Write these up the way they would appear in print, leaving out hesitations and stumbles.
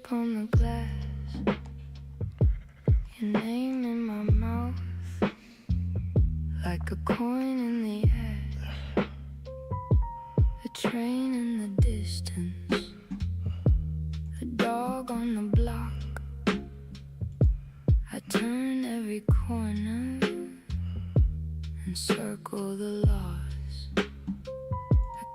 up on the glass, your name in my mouth, like a coin in the air, a train in the distance, a dog on the block. I turn every corner and circle the loss. I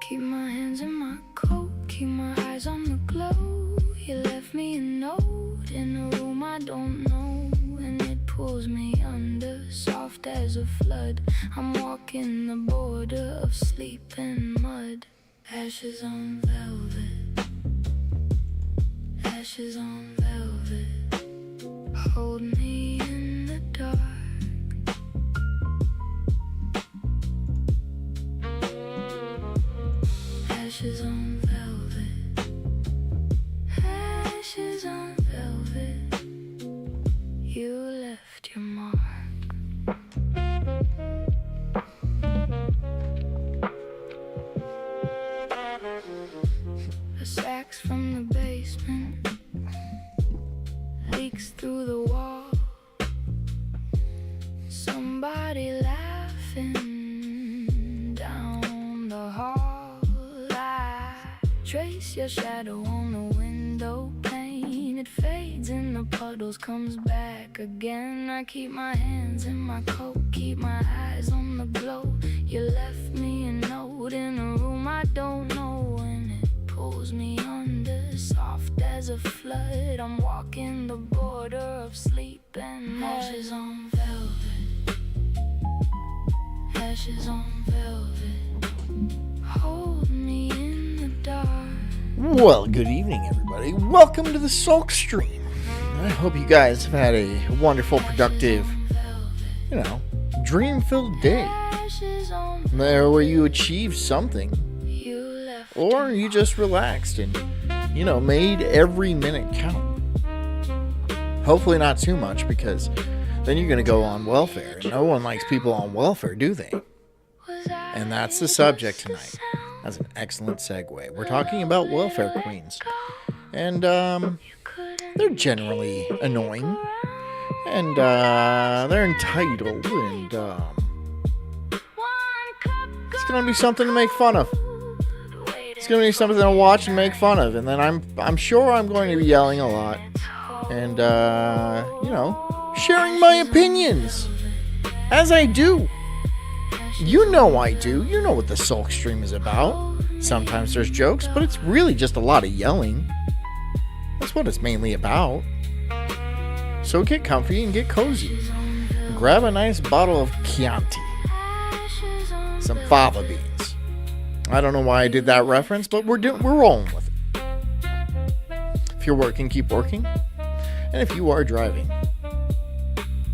keep my hands in my coat, keep my eyes on the glow. You left me a note in a room I don't know, and it pulls me under, soft as a flood. I'm walking the border of sleep and mud. Ashes on velvet, ashes on velvet. Hold me in the dark. Ashes on velvet, ashes on velvet. You left your mark. A sax from the basement leaks through the wall. Somebody laughing down the hall. I trace your shadow on the window pane. It fades in the puddles, comes back again. I keep my hands in my coat, keep my eyes on the glow. You left me a note in a room I don't know, and it pulls me under, soft as a flood. I'm walking the border of sleep and mud. Ashes on velvet, ashes on velvet. Hold me in the dark. Well, good evening, everybody. Welcome to the Sulk stream. I hope you guys have had a wonderful, productive, dream-filled day. There where you achieved something. Or you just relaxed and, made every minute count. Hopefully not too much, because then you're going to go on welfare. No one likes people on welfare, do they? And that's the subject tonight. That's an excellent segue. We're talking about welfare queens. And they're generally annoying. And they're entitled. And it's going to be something to make fun of. It's going to be something to watch and make fun of. And then I'm sure I'm going to be yelling a lot. And, sharing my opinions. As I do. You know I do. You know what the Sulk stream is about. Sometimes there's jokes, but it's really just a lot of yelling. That's what it's mainly about. So get comfy and get cozy. Grab a nice bottle of Chianti. Some fava beans. I don't know why I did that reference, but we're rolling with it. If you're working, keep working. And if you are driving,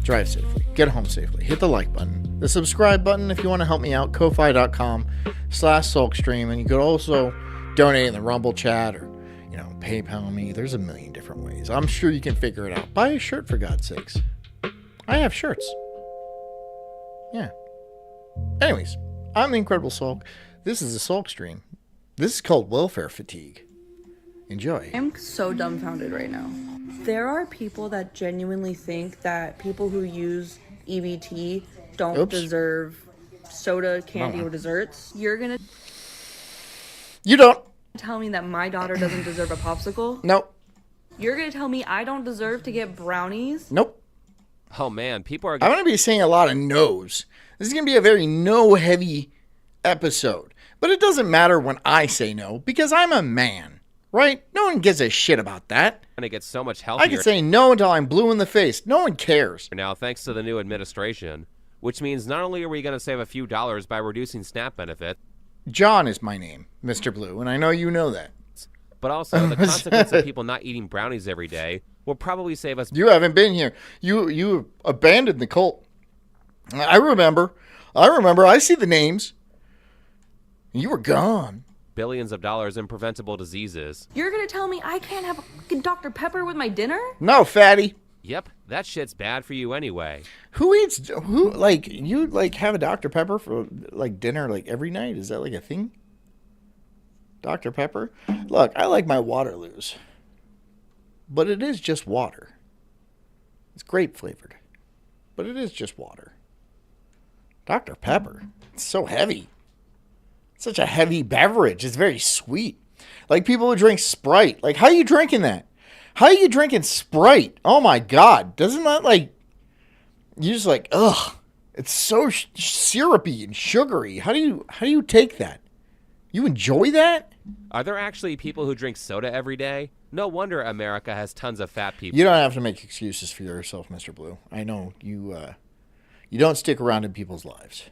drive safely. Get home safely. Hit the like button. The subscribe button if you want to help me out. Ko-fi.com/sulkstream. And you could also donate in the Rumble chat or, PayPal me. There's a million different ways. I'm sure you can figure it out. Buy a shirt, for God's sakes. I have shirts. Yeah. Anyways, I'm the Incredible Sulk. This is a Sulk stream. This is called welfare fatigue. Enjoy. I'm so dumbfounded right now. There are people that genuinely think that people who use EBT don't deserve soda, candy, or desserts. You don't. Tell me that my daughter doesn't deserve a popsicle? Nope. You're gonna tell me I don't deserve to get brownies? Nope. Oh man, people are... I'm going to be saying a lot of no's. This is going to be a very no-heavy episode. But it doesn't matter when I say no, because I'm a man, right? No one gives a shit about that. Gonna get so much healthier. I can say no until I'm blue in the face. No one cares. Now, thanks to the new administration, which means not only are we going to save a few dollars by reducing SNAP benefits, John is my name, Mr. Blue, and I know you know that. but also the consequence of people not eating brownies every day will probably save us... You haven't been here. You abandoned the cult. I remember. I see the names. You were gone. billions of dollars in preventable diseases. You're gonna tell me I can't have Dr. Pepper with my dinner? No, fatty. Yep, that shit's bad for you anyway. You have a Dr. Pepper for dinner every night? Is that a thing? Dr. Pepper? Look, I like my Waterloos. but it is just water. It's grape flavored, but it is just water. Dr. Pepper, it's so heavy. It's such a heavy beverage. It's very sweet. Like people who drink Sprite. Like, how are you drinking that? How are you drinking Sprite? Oh my God. Doesn't that like, you're just like, ugh. It's so syrupy and sugary. How do you take that? You enjoy that? Are there actually people who drink soda every day? No wonder America has tons of fat people. You don't have to make excuses for yourself, Mr. Blue. I know you don't stick around in people's lives.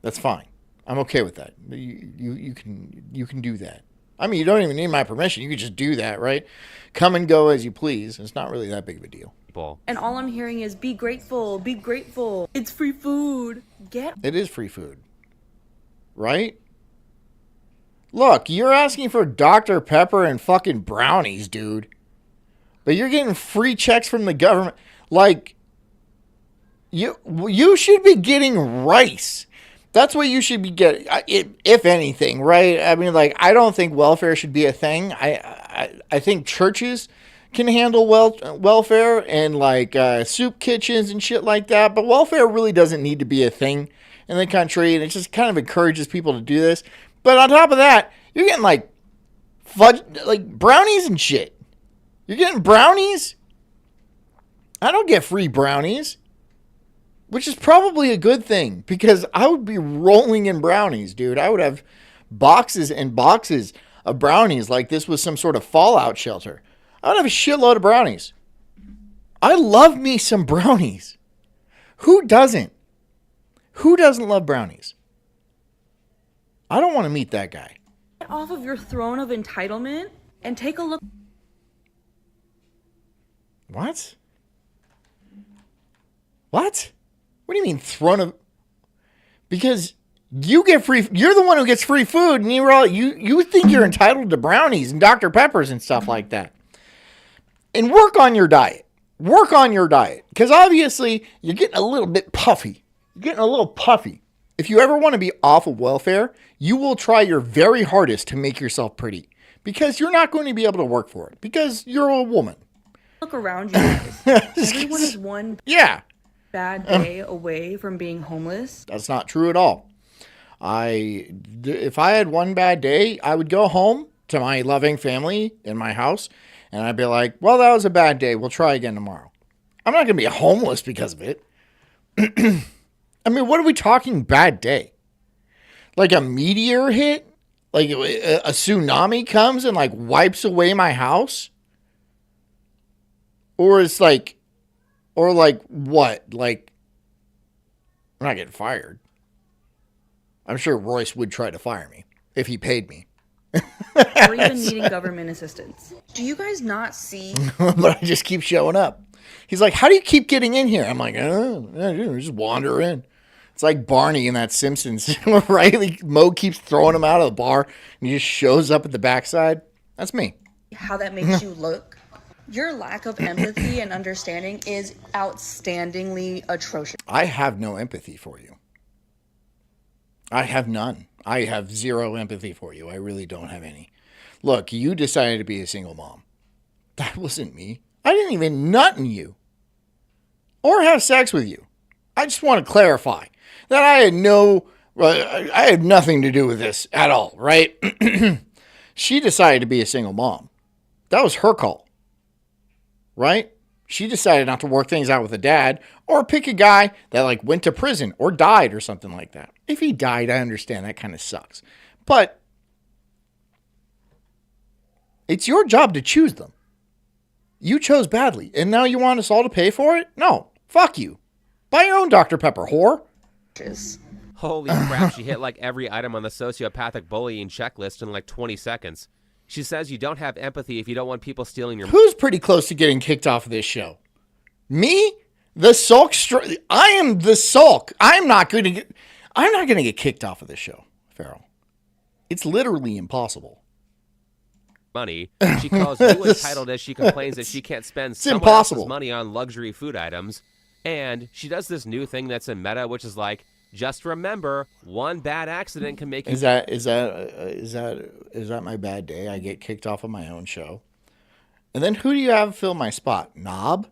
That's fine. I'm okay with that. You can do that. I mean, you don't even need my permission. You can just do that, right? Come and go as you please. It's not really that big of a deal. And all I'm hearing is be grateful, be grateful. It's free food. It is free food. Right? Look, you're asking for Dr. Pepper and fucking brownies, dude. But you're getting free checks from the government. Like, you should be getting rice. That's what you should be getting, if anything, right? I mean, like, I don't think welfare should be a thing. I think churches can handle welfare and, like, soup kitchens and shit like that. But welfare really doesn't need to be a thing in the country. And it just kind of encourages people to do this. But on top of that, you're getting, like, fudge, like, brownies and shit. You're getting brownies? I don't get free brownies. Which is probably a good thing, because I would be rolling in brownies, dude. I would have boxes and boxes of brownies like this was some sort of fallout shelter. I would have a shitload of brownies. I love me some brownies. Who doesn't? Who doesn't love brownies? I don't want to meet that guy. Get off of your throne of entitlement and take a look. What? What? What do you mean throne of? Because you get free. You're the one who gets free food, and you think you're entitled to brownies and Dr. Peppers and stuff like that. And work on your diet. Work on your diet, because obviously you're getting a little bit puffy. You're getting a little puffy. If you ever want to be off of welfare, you will try your very hardest to make yourself pretty, because you're not going to be able to work for it because you're a woman. Look around you guys. Everyone is one. Yeah. Bad day away from being homeless. That's not true at all. If I had one bad day, I would go home to my loving family in my house, and I'd be like, well, that was a bad day. We'll try again tomorrow. I'm not going to be homeless because of it. I mean, what are we talking bad day? Like a meteor hit? Like a tsunami comes and like wipes away my house? Or it's like, or like what? Like, I'm not getting fired. I'm sure Royce would try to fire me if he paid me. Or even needing government assistance. Do you guys not see? But I just keep showing up. He's like, how do you keep getting in here? I'm like, just wander in. It's like Barney in that Simpsons, right? Mo keeps throwing him out of the bar, and he just shows up at the backside. That's me. How that makes you look. Your lack of empathy and understanding is outstandingly atrocious. I have no empathy for you. I have none. I have zero empathy for you. I really don't have any. Look, you decided to be a single mom. That wasn't me. I didn't even nut in you or have sex with you. I just want to clarify that I had nothing to do with this at all, right? She decided to be a single mom. That was her call. Right? She decided not to work things out with a dad or pick a guy that like went to prison or died or something like that. If he died, I understand that kind of sucks. But it's your job to choose them. You chose badly, and now you want us all to pay for it? No. Fuck you. Buy your own Dr. Pepper, whore. Holy crap, she hit like every item on the sociopathic bullying checklist in like 20 seconds. She says you don't have empathy if you don't want people stealing your... Who's pretty close to getting kicked off of this show? Me? The Sulk? I am the Sulk. I'm not going to get kicked off of this show, Farrell. It's literally impossible. Money. She calls you entitled as she complains that she can't spend someone else's money on luxury food items. And she does this new thing that's in meta, which is like, Just remember, one bad accident can make you... Is that my bad day? I get kicked off of my own show. And then who do you have fill my spot? Knob?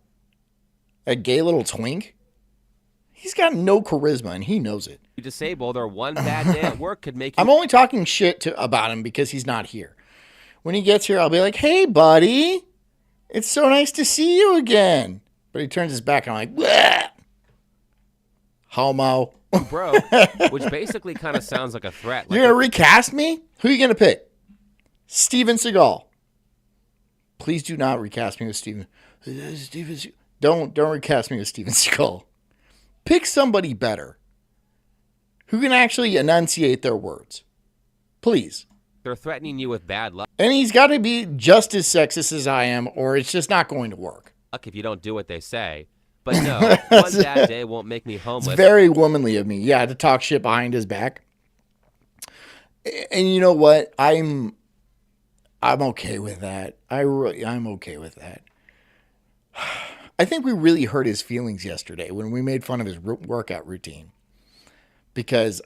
A gay little twink? He's got no charisma, and he knows it. disabled, or one bad day at work could make you... I'm only talking shit about him because he's not here. When he gets here, I'll be like, hey, buddy. It's so nice to see you again. But he turns his back, and I'm like, bleh. Homo. Bro, which basically kind of sounds like a threat. You're going to recast me? Who are you going to pick? Steven Seagal. Please do not recast me with Steven. Don't recast me with Steven Seagal. Pick somebody better who can actually enunciate their words. Please. They're threatening you with bad luck And he's got to be just as sexist as I am, or it's just not going to work. if you don't do what they say. But no, one bad day won't make me homeless. It's very womanly of me, yeah, to talk shit behind his back. And you know what? I'm okay with that. I'm okay with that. I think we really hurt his feelings yesterday when we made fun of his workout routine. Because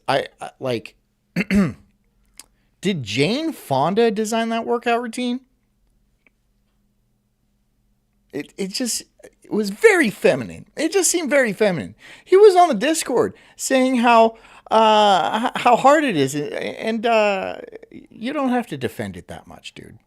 did Jane Fonda design that workout routine? It was very feminine. It just seemed very feminine. He was on the Discord saying how hard it is, and you don't have to defend it that much, dude.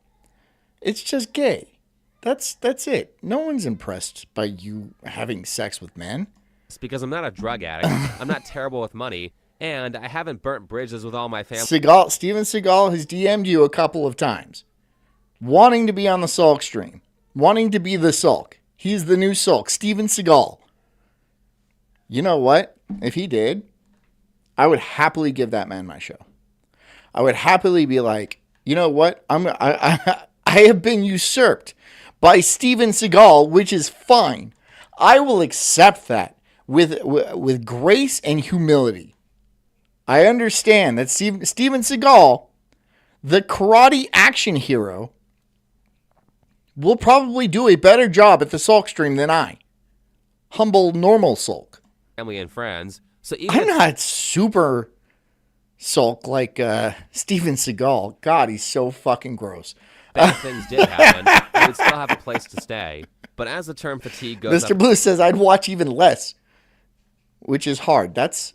It's just gay. That's it. No one's impressed by you having sex with men. It's because I'm not a drug addict. I'm not terrible with money, and I haven't burnt bridges with all my family. Steven Seagal has DM'd you a couple of times, wanting to be on the Sulk stream, wanting to be the Sulk. He's the new Sulk, Steven Seagal. You know what? If he did, I would happily give that man my show. I would happily be like, you know what? I have been usurped by Steven Seagal, which is fine. I will accept that with grace and humility. I understand that Steven Seagal, the karate action hero, will probably do a better job at the Sulk stream than I. Humble, normal Sulk. Family and friends. So even I'm not super Sulk like Steven Seagal. God, he's so fucking gross. bad things did happen, I would still have a place to stay. But as the term fatigue goes Mr. up, Blue says I'd watch even less, which is hard. He's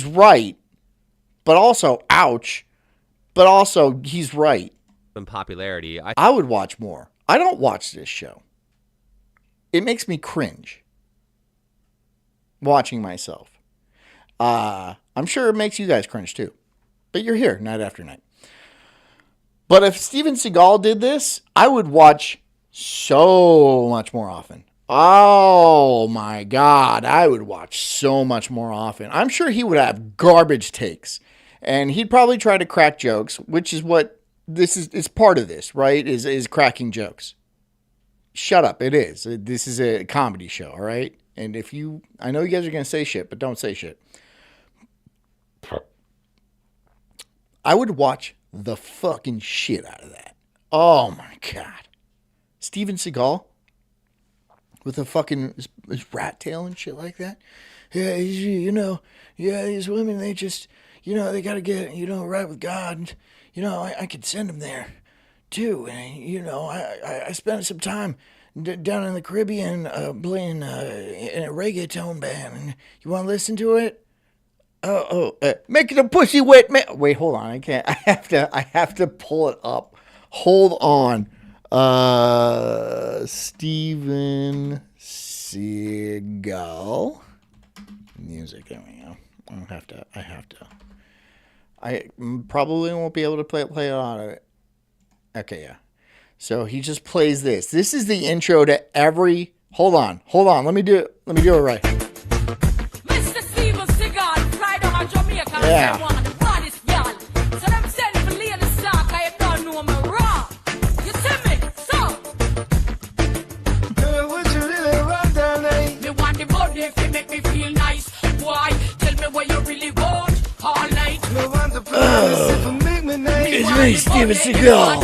right, but also, ouch, but also he's right. in popularity, I would watch more. I don't watch this show. It makes me cringe watching myself. I'm sure it makes you guys cringe too. But you're here night after night. But if Steven Seagal did this, I would watch so much more often. Oh my God, I would watch so much more often. I'm sure he would have garbage takes. And he'd probably try to crack jokes, which is what this is. It's part of this, right? Is cracking jokes. Shut up. It is. This is a comedy show, all right? And I know you guys are going to say shit, but don't say shit. I would watch the fucking shit out of that. Oh my God. Steven Seagal with a fucking his rat tail and shit like that. Yeah, these women, they just, they got to get, right with God. And, I could send them there too. And, I spent some time down in the Caribbean playing in a reggaeton band. And you want to listen to it? Make the pussy wet, man. Wait, hold on. I can't. I have to pull it up. Hold on. Steven Seagal. Music. There we go. I have to. I probably won't be able to play it on it. Okay, yeah. So he just plays this. This is the intro to every. Hold on. Let me do it. Let me do it right. Mr. Steven Seagal, fly down to Jamaica and Yeah. say one of the baddest gal. So them send for Lady Stark, I don't know me raw. You see me? So, me want the body if it make me feel nice. Why? Tell me what you really want all night. It's me, Steven Seagal.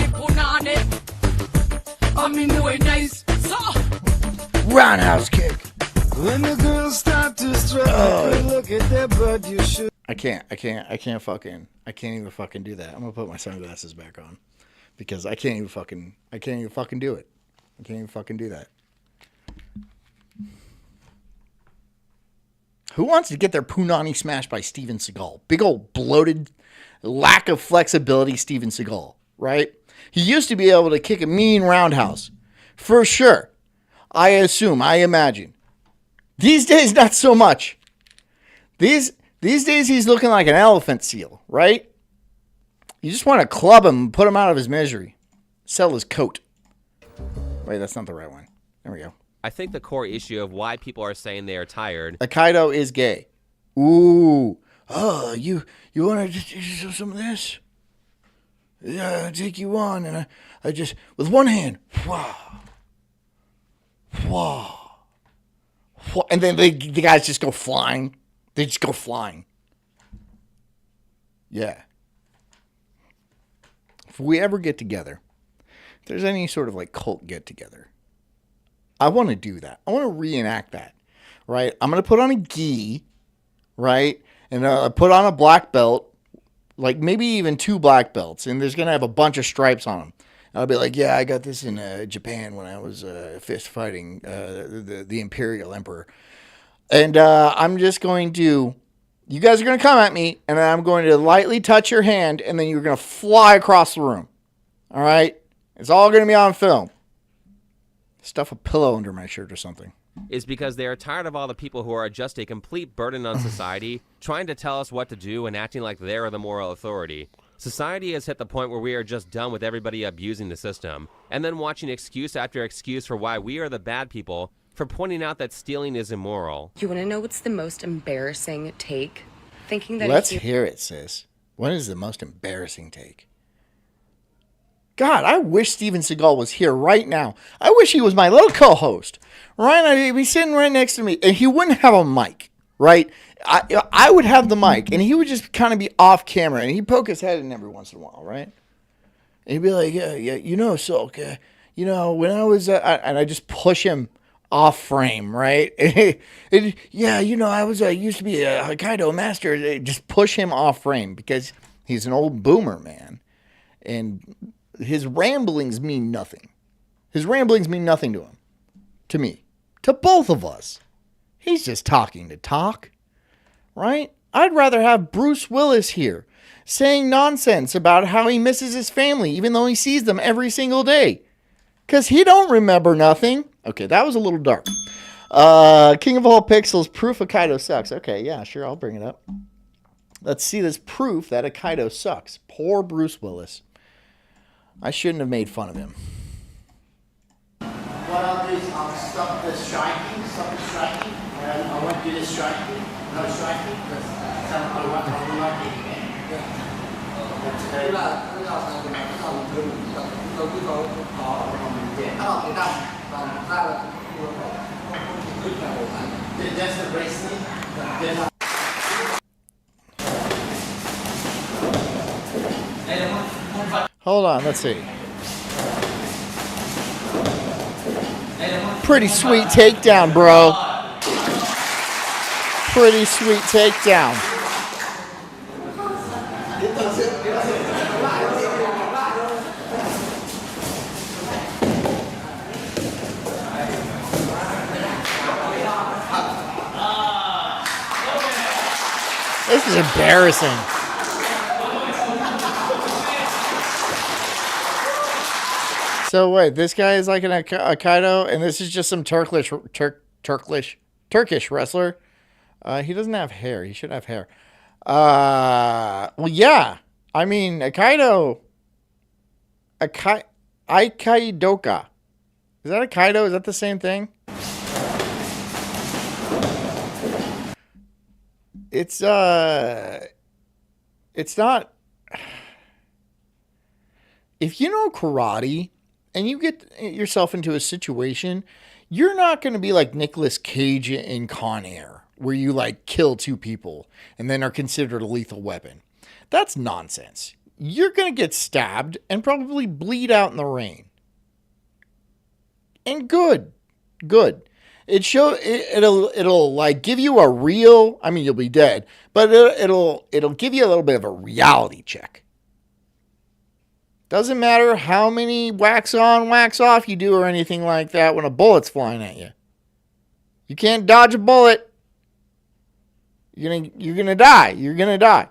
I mean, no nice. So, Roundhouse kick. When the girls start to struggle, look at their butt, you should. I can't even fucking do that. I'm gonna put my sunglasses back on because I can't even fucking do it. I can't even fucking do that. Who wants to get their punani smashed by Steven Seagal? Big old bloated, lack of flexibility Steven Seagal, right? He used to be able to kick a mean roundhouse. For sure. I imagine. These days, not so much. These days, he's looking like an elephant seal, right? You just want to club him and put him out of his misery. Sell his coat. Wait, that's not the right one. There we go. I think the core issue of why people are saying they are tired. Aikido is gay. Ooh. Oh, you want to do some of this? Yeah, I'll take you on, and I just, with one hand, and then the guys just go flying. They just go flying. Yeah. If we ever get together, if there's any sort of like cult get together, I want to do that. I want to reenact that, right? I'm going to put on a gi, right? And put on a black belt, like maybe even 2 black belts, and there's going to have a bunch of stripes on them. And I'll be like, yeah, I got this in Japan when I was fist fighting the Imperial Emperor. And I'm just going to, you guys are going to come at me, and then I'm going to lightly touch your hand, and then you're going to fly across the room. All right? It's all going to be on film. Stuff a pillow under my shirt or something. Is because they are tired of all the people who are just a complete burden on society, trying to tell us what to do and acting like they're the moral authority. Society has hit the point where we are just done with everybody abusing the system, and then watching excuse after excuse for why we are the bad people for pointing out that stealing is immoral. You want to know what's the most embarrassing take? Thinking that Let's hear it, sis. What is the most embarrassing take? God, I wish Steven Seagal was here right now. I wish he was my little co-host. Right? He'd be sitting right next to me, and he wouldn't have a mic, right? I would have the mic, and he would just kind of be off camera, and he'd poke his head in every once in a while, right? And he'd be like, yeah, Sulk, when I was, and I just push him off frame, right? I used to be a Aikido master. Just push him off frame because he's an old boomer, man. And his ramblings mean nothing. His ramblings mean nothing to him. To me. To both of us. He's just talking to talk. Right? I'd rather have Bruce Willis here saying nonsense about how he misses his family even though he sees them every single day. Because he don't remember nothing. Okay, that was a little dark. King of all pixels, proof Aikido sucks. Okay, yeah, sure, I'll bring it up. Let's see this proof that Aikido sucks. Poor Bruce Willis. I shouldn't have made fun of him. What I'll do is I'll stop the striking. I won't do the striking. No striking. I will not get That's the bracelet. Hold on, let's see. Pretty sweet takedown, bro. Pretty sweet takedown. This is embarrassing. So wait, this guy is like an Aikido, and this is just some Turkish wrestler. He doesn't have hair. He should have hair. Well, yeah. I mean, Aikidoka. Is that Aikido? Is that the same thing? It's not. If you know karate and you get yourself into a situation, you're not going to be like Nicolas Cage in Con Air, where you like kill 2 people and then are considered a lethal weapon. That's nonsense. You're going to get stabbed and probably bleed out in the rain. And good. It'll like give you a real, I mean, you'll be dead, but it'll give you a little bit of a reality check. Doesn't matter how many wax on, wax off you do or anything like that when a bullet's flying at you. You can't dodge a bullet. You're gonna die. You're gonna die.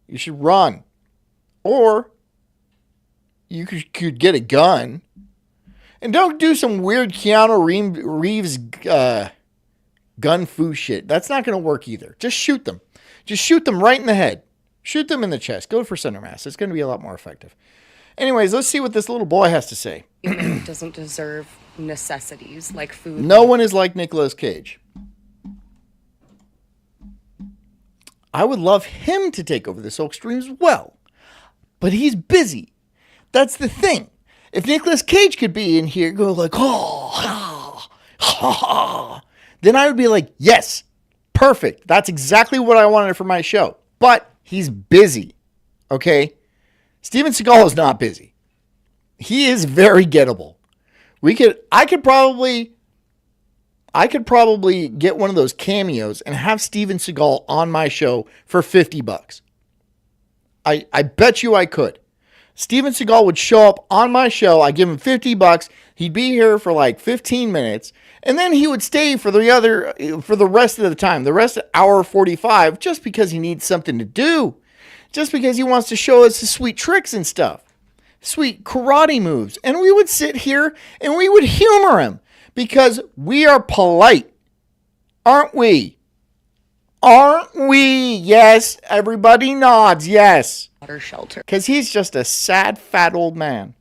You should run. Or you could get a gun. And don't do some weird Keanu Reeves gun fu shit. That's not going to work either. Just shoot them. Just shoot them right in the head. Shoot them in the chest. Go for center mass. It's going to be a lot more effective. Anyways, let's see what this little boy has to say. Human doesn't deserve necessities like food. No one is like Nicolas Cage. I would love him to take over the Sulk stream as well. But he's busy. That's the thing. If Nicolas Cage could be in here, go like, then I would be like, yes, perfect. That's exactly what I wanted for my show. But he's busy, okay? Steven Seagal is not busy. He is very gettable. I could probably get one of those cameos and have Steven Seagal on my show for $50. I bet you I could. Steven Seagal would show up on my show. I give him $50. He'd be here for like 15 minutes. And then he would stay for the rest of the time, the rest of hour 45, just because he needs something to do. Just because he wants to show us his sweet tricks and stuff. Sweet karate moves. And we would sit here and we would humor him because we are polite. Aren't we? Aren't we? Yes. Everybody nods. Yes. Water shelter. Because he's just a sad, fat old man.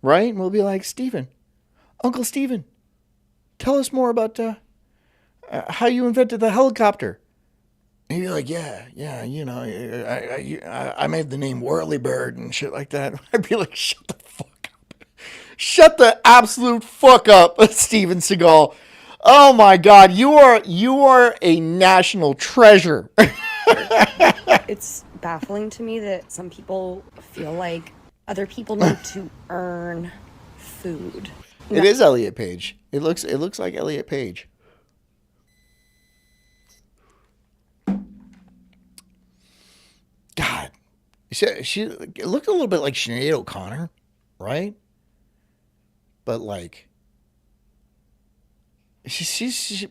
Right? And we'll be like, Steven, Uncle Steven, tell us more about how you invented the helicopter. And he'd be like, yeah, you know, I made the name Whirlybird and shit like that. I'd be like, shut the fuck up. Shut the absolute fuck up, Steven Seagal. Oh my God, you are a national treasure. It's baffling to me that some people feel like other people need to earn food. It is Elliot Page. It looks like Elliot Page. God, she looked a little bit like Sinead O'Connor, right? But like, she's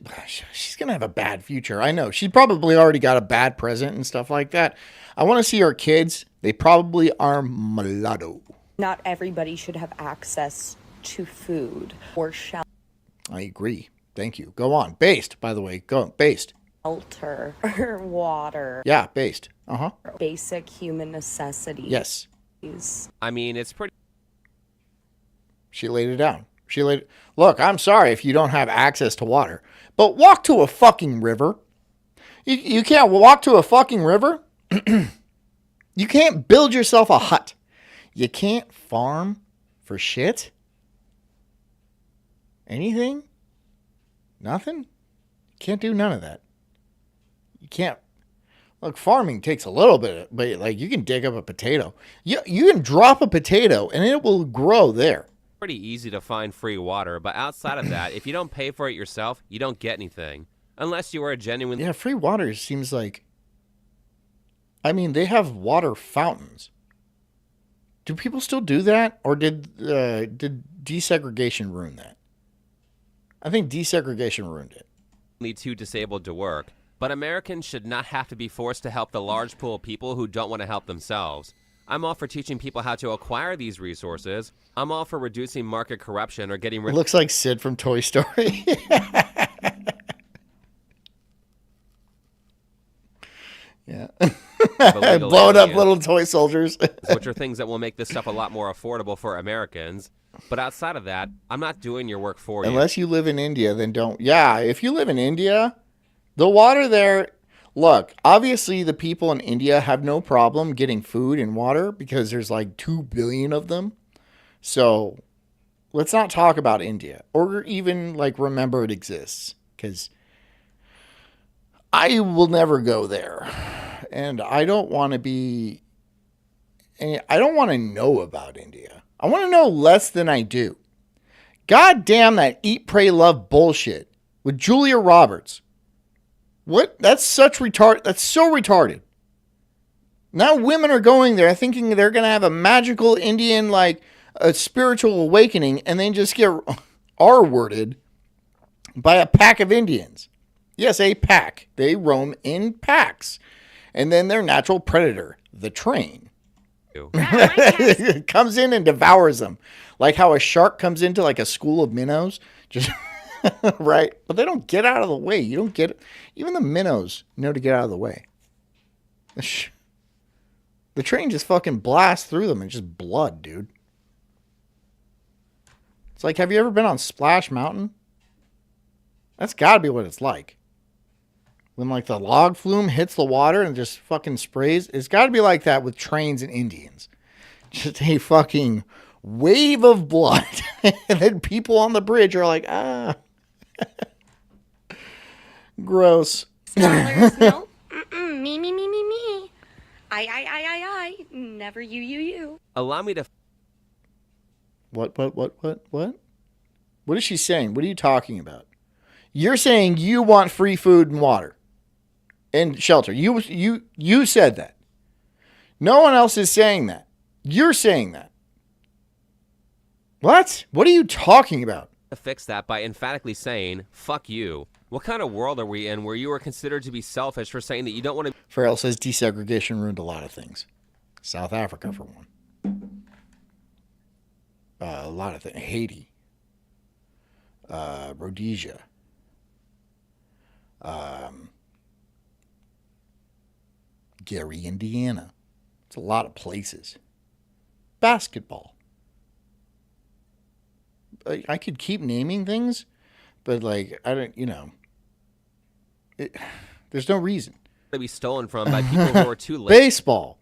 gonna have a bad future. I know. She probably already got a bad present and stuff like that. I want to see her kids. They probably are mulatto. Not everybody should have access to food or shelter. I agree. Thank you. Go on. Based, by the way. Go based. Shelter or water. Yeah, based. Uh-huh. Basic human necessities. Yes. I mean, it's pretty. She laid it down. Look, I'm sorry if you don't have access to water, but walk to a fucking river. You can't walk to a fucking river. You can't build yourself a hut. You can't farm for shit. Anything? Nothing? Can't do none of that. You can't. Look, farming takes a little bit, but like you can dig up a potato. You can drop a potato and it will grow there. Pretty easy to find free water, but outside of that, if you don't pay for it yourself, you don't get anything. Unless you are a genuine... Yeah, free water seems like... I mean, they have water fountains. Do people still do that? Or did desegregation ruin that? I think desegregation ruined it. Too disabled to work, but Americans should not have to be forced to help the large pool of people who don't want to help themselves. I'm all for teaching people how to acquire these resources. I'm all for reducing market corruption or getting rid. Looks like Sid from Toy Story. Yeah. Blowing up little toy soldiers. Which are things that will make this stuff a lot more affordable for Americans. But outside of that, I'm not doing your work for you. Unless you live in India, then don't. Yeah, if you live in India, the water there... Look, obviously the people in India have no problem getting food and water because there's like 2 billion of them. So let's not talk about India or even like remember it exists because I will never go there. And I don't want to be, I don't want to know about India. I want to know less than I do. God damn that eat, pray, love bullshit with Julia Roberts. What? That's such retard. That's so retarded. Now women are going there thinking they're going to have a magical Indian, like a spiritual awakening, and then just get R-worded by a pack of Indians. Yes, a pack. They roam in packs. And then their natural predator, the train, comes in and devours them. Like how a shark comes into like a school of minnows. Just right? But they don't get out of the way. You don't get it. Even the minnows know to get out of the way. The train just fucking blasts through them and just blood, dude. It's like, have you ever been on Splash Mountain? That's got to be what it's like. When, like, the log flume hits the water and just fucking sprays. It's got to be like that with trains and Indians. Just a fucking wave of blood. And then people on the bridge are like, ah. Gross. Scholars, no. Me. I. Never you. Allow me to... What? What is she saying? What are you talking about? You're saying you want free food and water and shelter. You said that. No one else is saying that. You're saying that. What? What are you talking about? fix that by emphatically saying, fuck you. What kind of world are we in where you are considered to be selfish for saying that you don't want to... Farrell says desegregation ruined a lot of things. South Africa, for one. A lot of things. Haiti. Rhodesia. Gary, Indiana. It's a lot of places. Basketball. I could keep naming things, but like, I don't, there's no reason. To be stolen from by people who are too late. Baseball.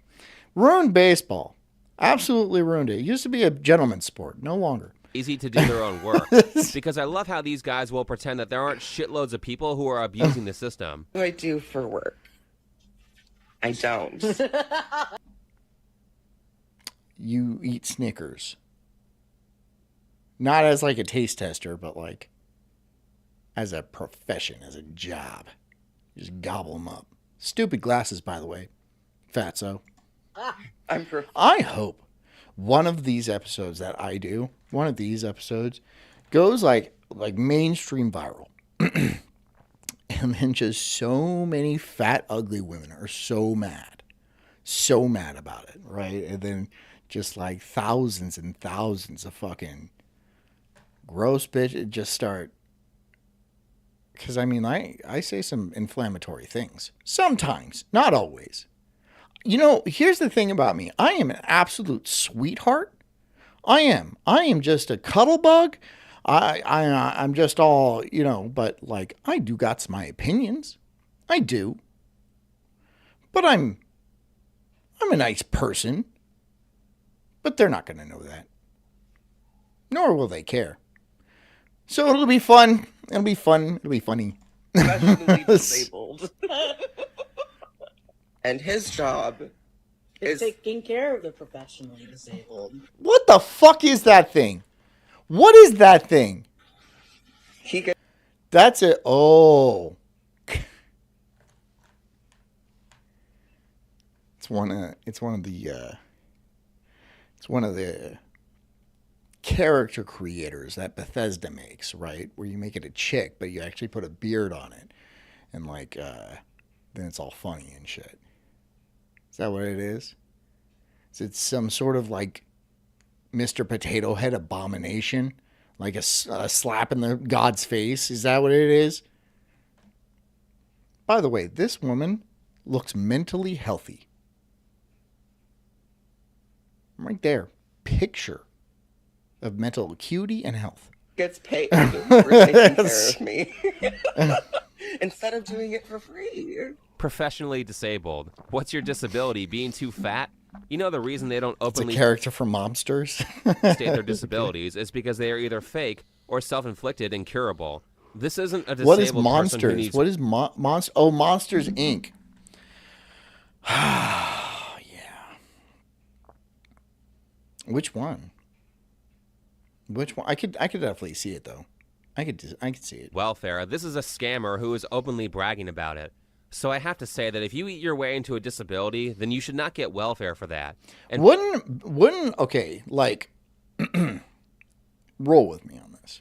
Ruined baseball. Absolutely ruined it. It used to be a gentleman's sport. No longer. Easy to do their own work. Because I love how these guys will pretend that there aren't shitloads of people who are abusing the system. What do I do for work? I don't. You eat Snickers. Not as like a taste tester, but like as a profession, as a job. You just gobble them up. Stupid glasses, by the way. Fatso. I hope one of these episodes that I do, one of these episodes, goes like mainstream viral. And then just so many fat, ugly women are so mad about it, right? And then just like thousands and thousands of fucking gross bitches just start. Because I mean, I say some inflammatory things sometimes, not always. Here's the thing about me. I am an absolute sweetheart. I am just a cuddle bug. I'm just all, but like, I do got my opinions. I do. But I'm a nice person. But they're not going to know that. Nor will they care. So it'll be fun. It'll be fun. It'll be funny. Professionally disabled. And his job is taking care of the professionally disabled. What the fuck is that thing? What is that thing? That's it. Oh. It's one of the character creators that Bethesda makes, right? Where you make it a chick, but you actually put a beard on it. And like then it's all funny and shit. Is that what it is? Is it some sort of like Mr. Potato Head abomination? Like a slap in the God's face? Is that what it is? By the way, this woman looks mentally healthy. Right there. Picture of mental acuity and health. Gets paid for taking care of me. Instead of doing it for free. Professionally disabled. What's your disability? Being too fat? The reason they don't openly... It's a character from Mobsters. ...state their disabilities is because they are either fake or self-inflicted and curable. This isn't a disabled What is person Monsters? who needs... What is Monsters? Oh, Monsters, Inc. Yeah. Which one? Which one? I could definitely see it though. I could see it. Welfare. This is a scammer who is openly bragging about it. So I have to say that if you eat your way into a disability, then you should not get welfare for that. And wouldn't okay, like roll with me on this.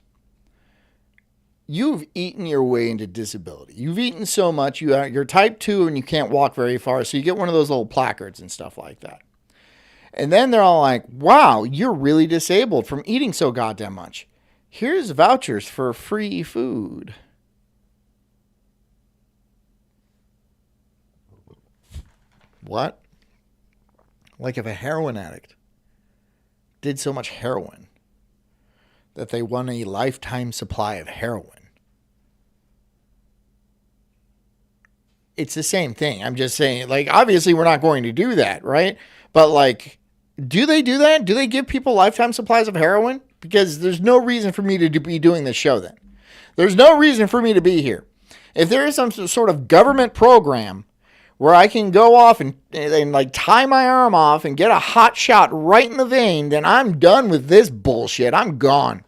You've eaten your way into disability. You've eaten so much, you're type 2 and you can't walk very far, so you get one of those little placards and stuff like that. And then they're all like, wow, you're really disabled from eating so goddamn much. Here's vouchers for free food. What? Like if a heroin addict did so much heroin that they won a lifetime supply of heroin. It's the same thing. I'm just saying, like, obviously we're not going to do that, right? But like, do they do that? Do they give people lifetime supplies of heroin? Because there's no reason for me to be doing this show then. There's no reason for me to be here. If there is some sort of government program where I can go off and like tie my arm off and get a hot shot right in the vein, then I'm done with this bullshit. I'm gone.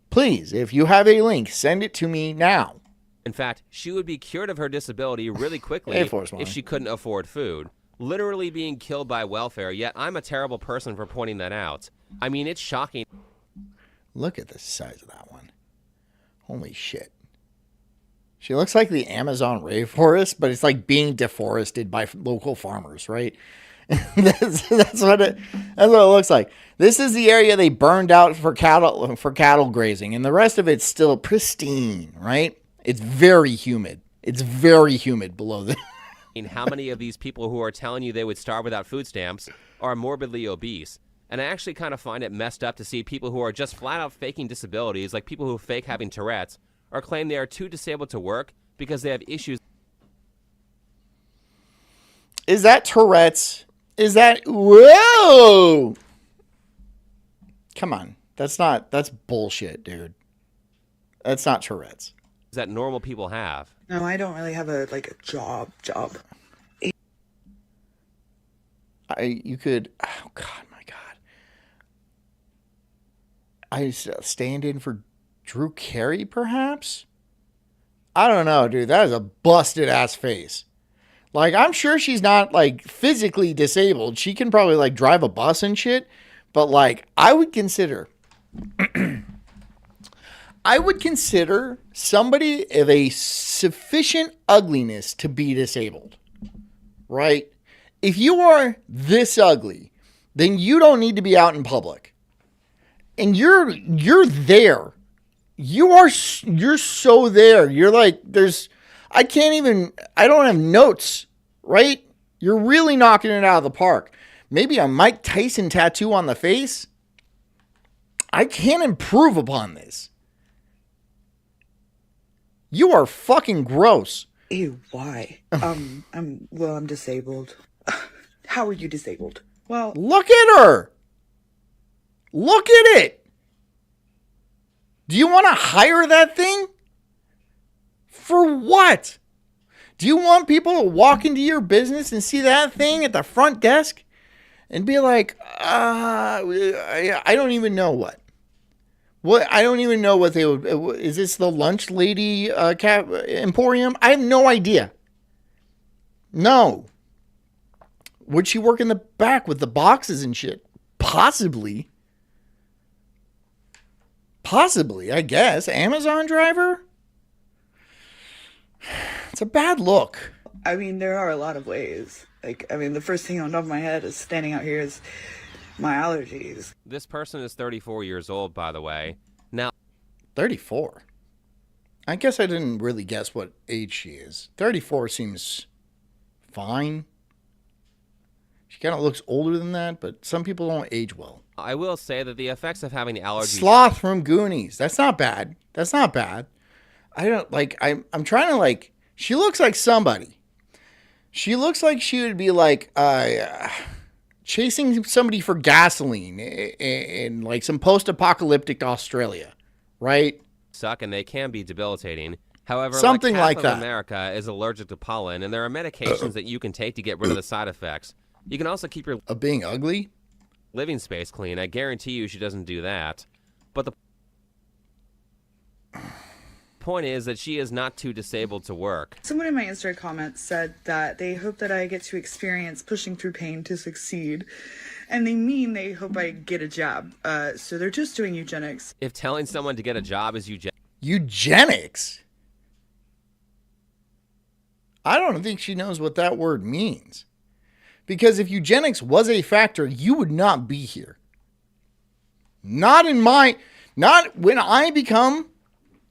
Please, if you have a link, send it to me now. in fact, she would be cured of her disability really quickly if she couldn't afford food. Literally being killed by welfare, yet I'm a terrible person for pointing that out. I mean, it's shocking. Look at the size of that one. Holy shit. She looks like the Amazon rainforest, but it's like being deforested by local farmers, right? that's what it looks like. This is the area they burned out for cattle grazing, and the rest of it's still pristine, right? It's very humid. It's very humid below there. How many of these people who are telling you they would starve without food stamps are morbidly obese? And I actually kind of find it messed up to see people who are just flat out faking disabilities, like people who fake having Tourette's, or claim they are too disabled to work because they have issues. Is that Tourette's? Is that... Whoa! Come on. That's bullshit, dude. That's not Tourette's. That normal people have. No, I don't really have a job. You could... Oh, God, my God. I stand in for Drew Carey, perhaps? I don't know, dude. That is a busted-ass face. Like, I'm sure she's not, like, physically disabled. She can probably, like, drive a bus and shit. But, like, I would consider somebody of a sufficient ugliness to be disabled. Right? If you are this ugly, then you don't need to be out in public. And you're there. You're so there. You're like, I don't have notes, right? You're really knocking it out of the park. Maybe a Mike Tyson tattoo on the face. I can't improve upon this. You are fucking gross. Ew, why? I'm disabled. How are you disabled? Well, look at her. Look at it. Do you want to hire that thing? For what? Do you want people to walk into your business and see that thing at the front desk and be like, I don't even know what? What? I don't even know what they would. Is this the lunch lady emporium? I have no idea. No. Would she work in the back with the boxes and shit? Possibly. Possibly, I guess. Amazon driver? It's a bad look. I mean, there are a lot of ways. The first thing on top of my head is standing out here is my allergies. This person is 34 years old, by the way. Now, 34? I guess I didn't really guess what age she is. 34 seems fine. She kind of looks older than that, but some people don't age well. I will say that the effects of having allergies... Sloth from Goonies. That's not bad. That's not bad. I don't, like, I'm trying to, like... She looks like somebody. She looks like she would be, like, chasing somebody for gasoline in like, some post-apocalyptic Australia. Right? Suck, and they can be debilitating. However, something like half of America is allergic to pollen, and there are medications that you can take to get rid of the side effects. You can also keep your... Of being ugly? living space clean. I guarantee you she doesn't do that. But the point is that she is not too disabled to work. Someone in my Instagram comments said that they hope that I get to experience pushing through pain to succeed. And they hope I get a job. So they're just doing eugenics. If telling someone to get a job is Eugenics? I don't think she knows what that word means. Because if eugenics was a factor, you would not be here. Not when I become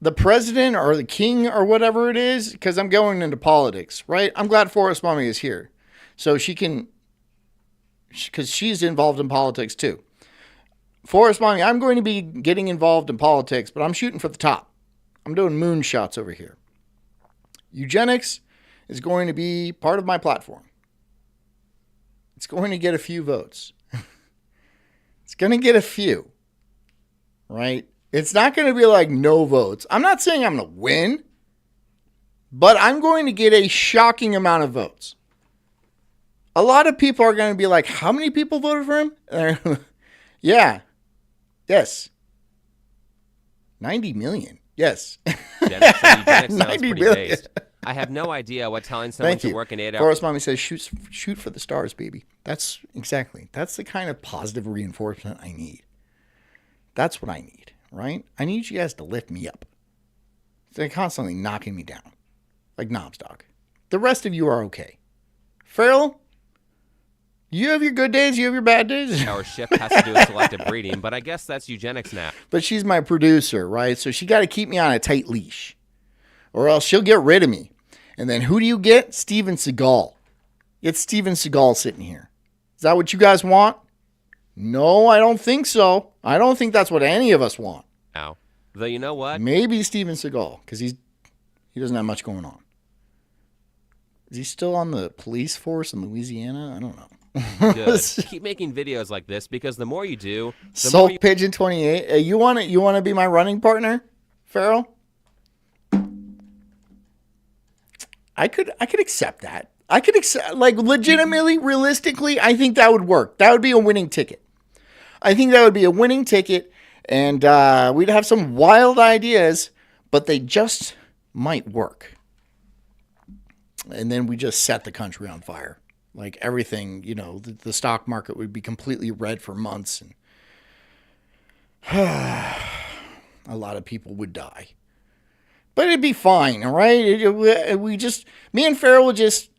the president or the king or whatever it is, because I'm going into politics, right? I'm glad Forrest Mommy is here. So she can, because she's involved in politics too. Forrest Mommy, I'm going to be getting involved in politics, but I'm shooting for the top. I'm doing moonshots over here. Eugenics is going to be part of my platform. It's going to get a few votes. It's going to get a few, right? It's not going to be like no votes. I'm not saying I'm going to win, but I'm going to get a shocking amount of votes. A lot of people are going to be like, how many people voted for him? Yeah. Yes. 90 million. Yes. Eugenics 90 million. based. I have no idea what telling someone to work in 8 hours. Forrest Mommy says, shoot for the stars, baby. That's the kind of positive reinforcement I need. That's what I need, right? I need you guys to lift me up. They're constantly knocking me down, like knobs, dog. The rest of you are okay. Farrell, you have your good days, you have your bad days. Our shift has to do with selective breeding, but I guess that's eugenics now. But she's my producer, right? So she got to keep me on a tight leash, or else she'll get rid of me. And then who do you get? Steven Seagal. Get Steven Seagal sitting here. Is that what you guys want? No, I don't think so. I don't think that's what any of us want. Now, though, you know what? Maybe Steven Seagal, because he doesn't have much going on. Is he still on the police force in Louisiana? I don't know. Good. Keep making videos like this, because the more you do, the Sulk more you... Pigeon 28. You want to be my running partner, Farrell? I could accept that. I could accept, like, legitimately, realistically, I think that would work. That would be a winning ticket. I think that would be a winning ticket, and we'd have some wild ideas, but they just might work. And then we just set the country on fire. Like everything, the stock market would be completely red for months, and a lot of people would die. But it'd be fine, all right? Me and Farrell would just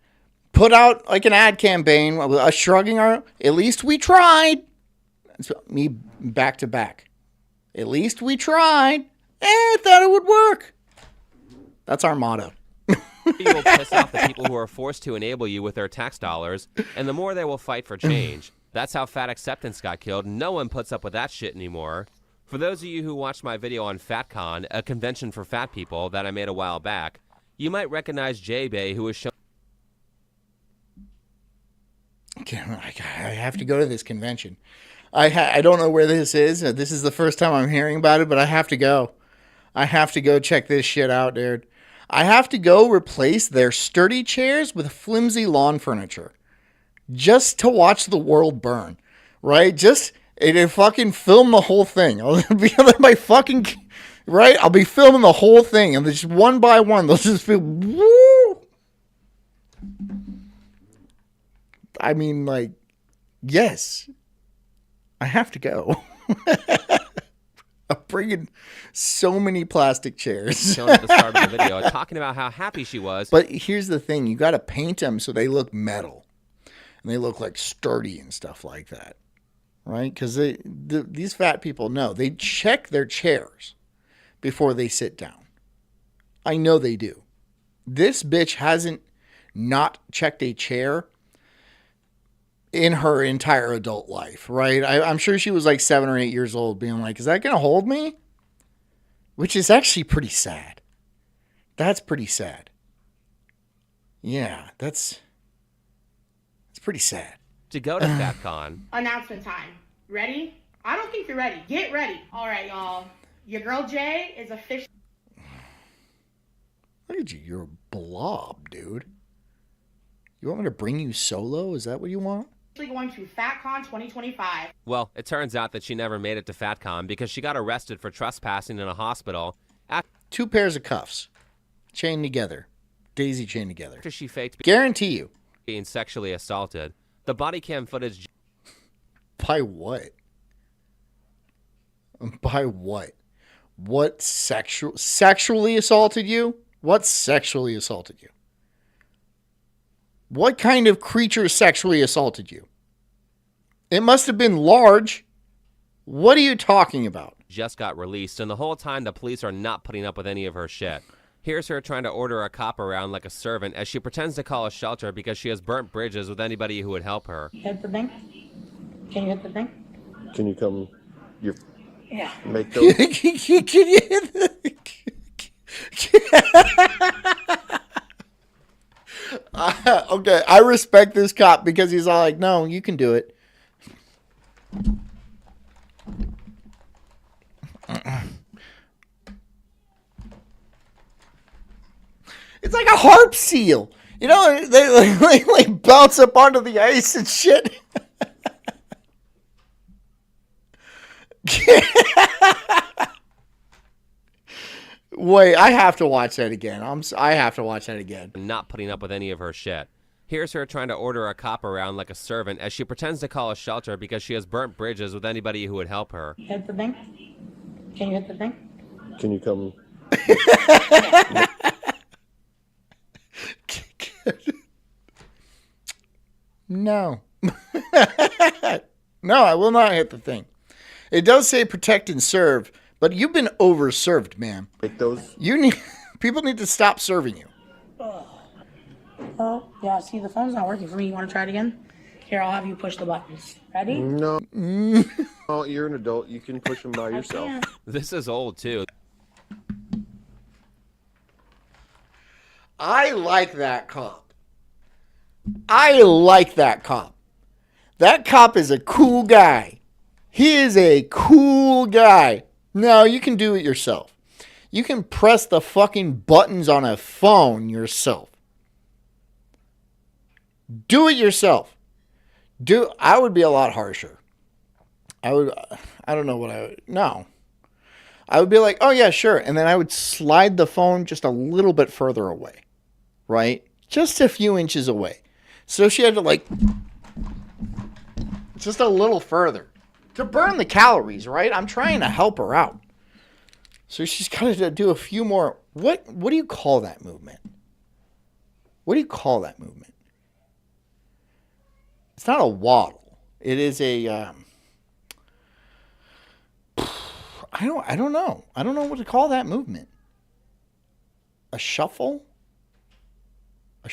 put out like an ad campaign, shrugging our, at least we tried. So me back to back. At least we tried. I thought it would work. That's our motto. You will piss off the people who are forced to enable you with their tax dollars, and the more they will fight for change. That's how fat acceptance got killed. No one puts up with that shit anymore. For those of you who watched my video on FatCon, a convention for fat people that I made a while back, you might recognize J-Bay, who was shown... Okay, I have to go to this convention. I don't know where this is. This is the first time I'm hearing about it, but I have to go. I have to go check this shit out, dude. I have to go replace their sturdy chairs with flimsy lawn furniture. Just to watch the world burn. Right? Just... It fucking film the whole thing. I'll be my fucking right. I'll be filming the whole thing, and just one by one, they'll just feel. Woo! I mean, like, yes, I have to go. I'm bringing so many plastic chairs. Shown at the start of the video, talking about how happy she was. But here's the thing: you got to paint them so they look metal, and they look like sturdy and stuff like that. Right? Because these fat people know. They check their chairs before they sit down. I know they do. This bitch hasn't not checked a chair in her entire adult life, right? I'm sure she was like 7 or 8 years old being like, is that going to hold me? Which is actually pretty sad. That's pretty sad. Yeah, that's pretty sad. To go to FatCon. Announcement time. Ready? I don't think you're ready. Get ready. All right, y'all. Your girl Jay is officially... Look at you. You're a blob, dude. You want me to bring you solo? Is that what you want? going to FatCon 2025. Well, it turns out that she never made it to FatCon because she got arrested for trespassing in a hospital. Two pairs of cuffs, chained together, daisy chained together. After she faked Guarantee you. being sexually assaulted. The body cam footage. By what? By what? What sexually assaulted you? What sexually assaulted you? What kind of creature sexually assaulted you? It must have been large. What are you talking about? Just got released, and the whole time the police are not putting up with any of her shit. Here's her trying to order a cop around like a servant as she pretends to call a shelter because she has burnt bridges with anybody who would help her. Hit the thing? Can you hit the thing? Can you come? Yeah. Make those. Can you hit the... Okay, I respect this cop because he's all like, no, you can do it. It's like a harp seal. You know, they like bounce up onto the ice and shit. Wait, I have to watch that again. I have to watch that again. Not putting up with any of her shit. Here's her trying to order a cop around like a servant as she pretends to call a shelter because she has burnt bridges with anybody who would help her. Hit the thing? Can you hit the thing? Can you come? No. No, I will not hit the thing. It does say protect and serve, but you've been overserved, man. Make those. People need to stop serving you. Oh, yeah, see, the phone's not working for me. You want to try it again? Here, I'll have you push the buttons. Ready? No. Oh, you're an adult. You can push them by yourself. This is old, too. I like that cop. I like that cop. That cop is a cool guy. He is a cool guy. No, you can do it yourself. You can press the fucking buttons on a phone yourself. Do it yourself. I would be a lot harsher. I don't know what I would. No. I would be like, oh yeah, sure. And then I would slide the phone just a little bit further away. Right? Just a few inches away. So she had to like, just a little further. To burn the calories, right? I'm trying to help her out. So she's got to do a few more. What do you call that movement? What do you call that movement? It's not a waddle. It is a I don't know. I don't know what to call that movement. A shuffle? A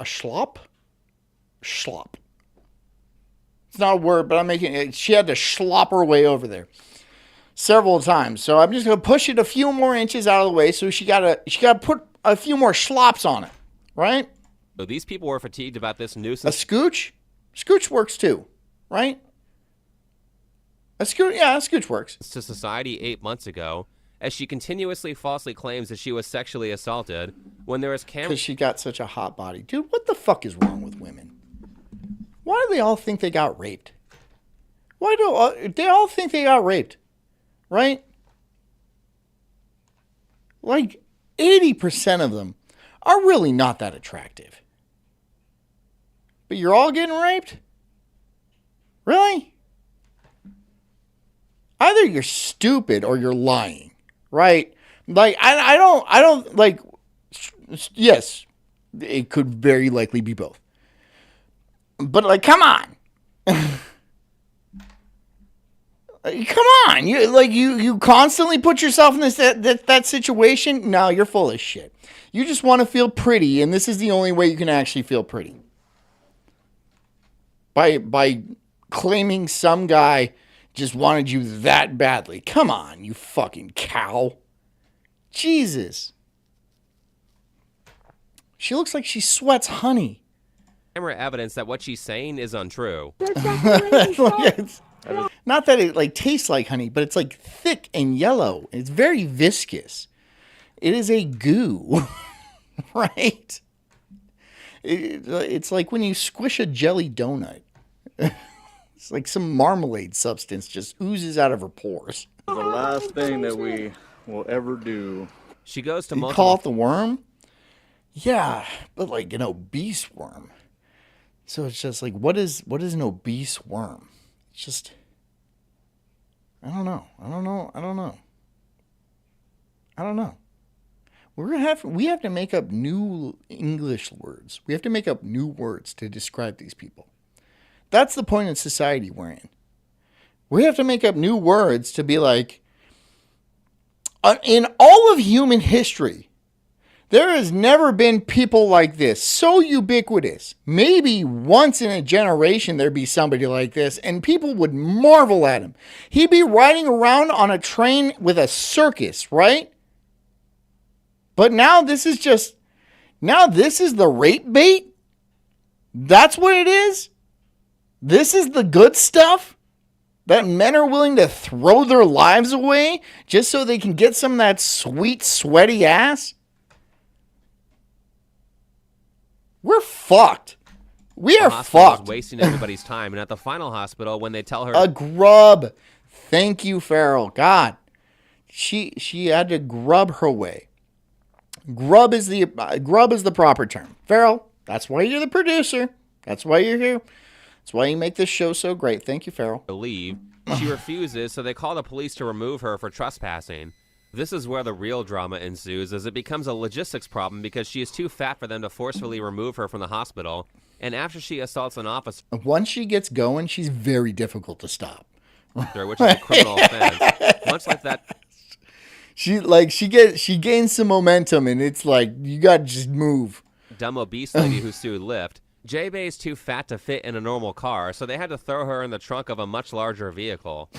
schlop? Schlop. It's not a word, but I'm making it. She had to schlop her way over there several times. So I'm just going to push it a few more inches out of the way. So she got to put a few more slops on it. Right? So these people were fatigued about this nuisance. A scooch? Scooch works too. Right? A scooch works. To society 8 months ago, as she continuously falsely claims that she was sexually assaulted when there was Because she got such a hot body. Dude, what the fuck is wrong with women? Why do they all think they got raped? Why do they all think they got raped? Right? Like 80% of them are really not that attractive. But you're all getting raped? Really? Either you're stupid or you're lying, right? Like I don't like. Yes, it could very likely be both. But like, come on, come on! You constantly put yourself in that situation. No, you're full of shit. You just want to feel pretty, and this is the only way you can actually feel pretty. By claiming some guy just wanted you that badly. Come on, you fucking cow. Jesus. She looks like she sweats honey. Camera evidence that what she's saying is untrue. Not that it like tastes like honey, but it's like thick and yellow. It's very viscous. It is a goo, right? It's like when you squish a jelly donut. It's like some marmalade substance just oozes out of her pores. The last thing that we will ever do. She goes to You multiple... call it the worm? Yeah, but like an obese worm. So it's just like, what is an obese worm? It's just, I don't know. We have to make up new English words. We have to make up new words to describe these people. That's the point of society we're in. We have to make up new words to be like, in all of human history, there has never been people like this, so ubiquitous. Maybe once in a generation there'd be somebody like this, and people would marvel at him. He'd be riding around on a train with a circus, right? But now this is the rape bait? That's what it is? This is the good stuff? That men are willing to throw their lives away just so they can get some of that sweet, sweaty ass? We're fucked. We are fucked. Wasting everybody's time. And at the final hospital, when they tell her... A grub. Thank you, Farrell. God. She had to grub her way. Grub is the proper term. Farrell, that's why you're the producer. That's why you're here. That's why you make this show so great. Thank you, Farrell. Leave. She refuses, so they call the police to remove her for trespassing. This is where the real drama ensues, as it becomes a logistics problem because she is too fat for them to forcefully remove her from the hospital. And after she assaults an officer... Once she gets going, she's very difficult to stop. Which is a criminal offense. Much like that... She gains some momentum, and it's like, you gotta just move. Dumb obese lady who sued Lyft. J-Bay is too fat to fit in a normal car, so they had to throw her in the trunk of a much larger vehicle.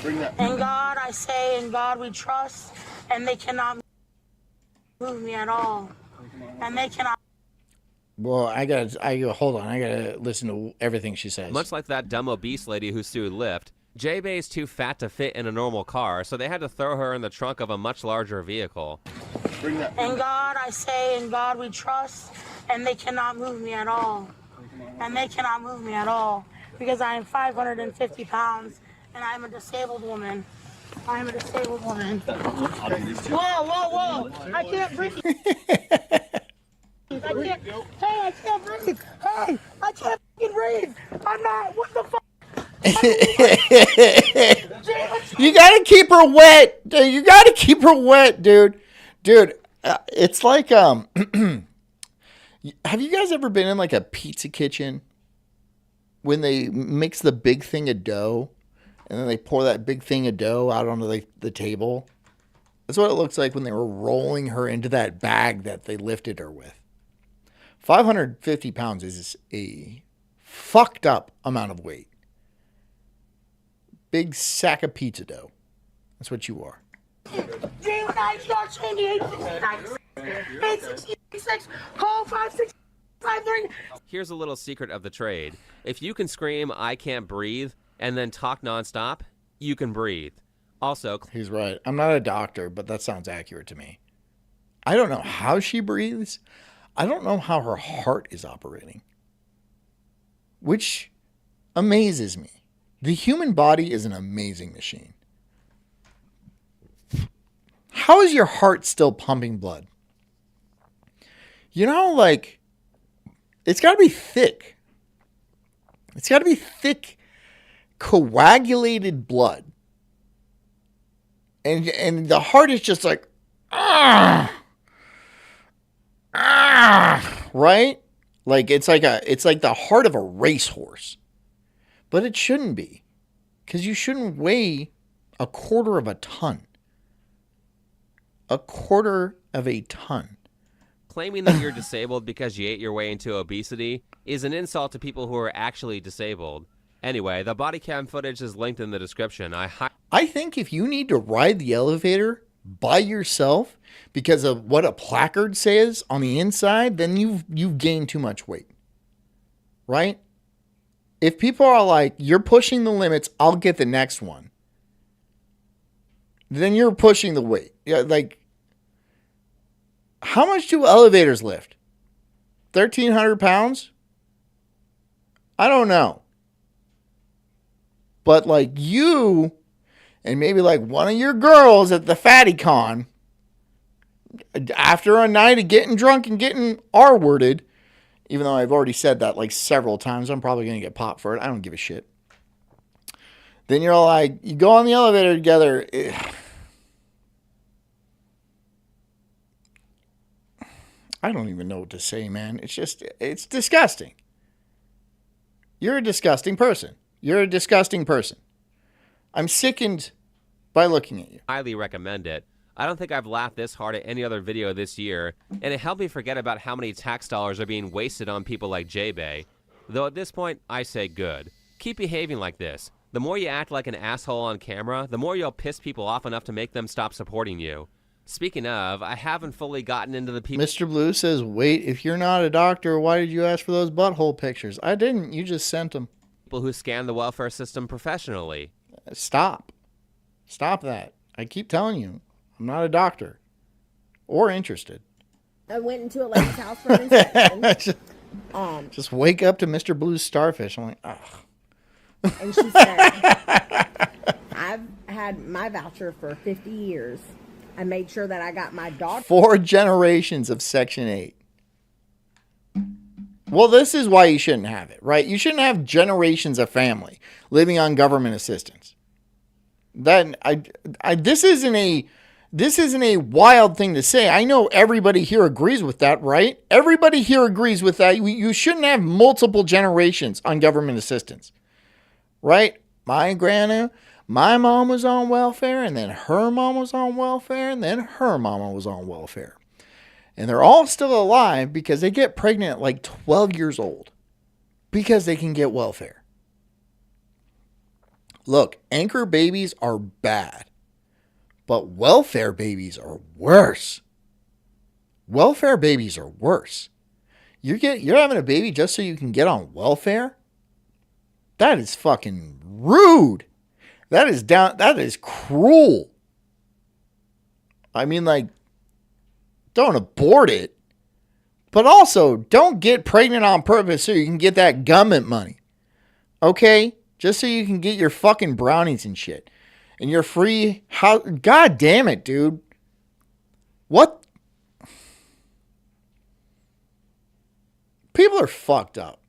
In God I say, in God we trust, and they cannot move me at all. And they cannot... Well, hold on. I gotta listen to everything she says. Much like that dumb obese lady who sued Lyft, J-Bay is too fat to fit in a normal car, so they had to throw her in the trunk of a much larger vehicle. In God I say, in God we trust, and they cannot move me at all. And they cannot move me at all, because I am 550 pounds, and I am a disabled woman. I am a disabled woman. Whoa. I can't breathe. I can't breathe. Hey, I can't breathe. I'm not, what the fuck? You gotta keep her wet. You gotta keep her wet, dude. Dude, it's like, have you guys ever been in like a pizza kitchen when they mix the big thing of dough and then they pour that big thing of dough out onto the table? That's what it looks like when they were rolling her into that bag that they lifted her with. 550 pounds is a fucked up amount of weight. Big sack of pizza dough. That's what you are. Call 5653. Here's a little secret of the trade. If you can scream, I can't breathe, and then talk nonstop, you can breathe. Also... He's right. I'm not a doctor, but that sounds accurate to me. I don't know how she breathes. I don't know how her heart is operating. Which amazes me. The human body is an amazing machine. How is your heart still pumping blood? You know, like, it's got to be thick. It's got to be thick, coagulated blood. And the heart is just like, right? Like it's like the heart of a racehorse. But it shouldn't be, because you shouldn't weigh a quarter of a ton. A quarter of a ton. Claiming that you're disabled because you ate your way into obesity is an insult to people who are actually disabled. Anyway, the body cam footage is linked in the description. I think if you need to ride the elevator by yourself because of what a placard says on the inside, then you've gained too much weight. Right? If people are like, you're pushing the limits, I'll get the next one, then you're pushing the weight. Yeah, like, how much do elevators lift? 1,300 pounds? I don't know. But like you and maybe like one of your girls at the Fatty Con, after a night of getting drunk and getting R-worded, even though I've already said that like several times, I'm probably going to get popped for it. I don't give a shit. Then you're like, you go on the elevator together. I don't even know what to say, man. It's disgusting. You're a disgusting person. You're a disgusting person. I'm sickened by looking at you. Highly recommend it. I don't think I've laughed this hard at any other video this year, and it helped me forget about how many tax dollars are being wasted on people like J-Bay. Though at this point, I say good. Keep behaving like this. The more you act like an asshole on camera, the more you'll piss people off enough to make them stop supporting you. Speaking of, I haven't fully gotten into the people... Mr. Blue says, wait, if you're not a doctor, why did you ask for those butthole pictures? I didn't. You just sent them. People who scan the welfare system professionally. Stop. Stop that. I keep telling you, I'm not a doctor. Or interested. I went into a lady's house for an inspection. Just wake up to Mr. Blue's starfish. I'm like, ugh. And she said, I've had my voucher for 50 years. I made sure that I got my daughter. 4 generations of Section 8. Well, this is why you shouldn't have it, right? You shouldn't have generations of family living on government assistance. This isn't a wild thing to say. I know everybody here agrees with that, right? Everybody here agrees with that. You shouldn't have multiple generations on government assistance, right? My mom was on welfare, and then her mom was on welfare, and then her mama was on welfare. And they're all still alive because they get pregnant at like 12 years old because they can get welfare. Look, anchor babies are bad, but welfare babies are worse. Welfare babies are worse. You're having a baby just so you can get on welfare? That is fucking rude. That is cruel. I mean, like, don't abort it, but also don't get pregnant on purpose so you can get that government money. Okay? Just so you can get your fucking brownies and shit. And your free house. God damn it, dude. What? People are fucked up.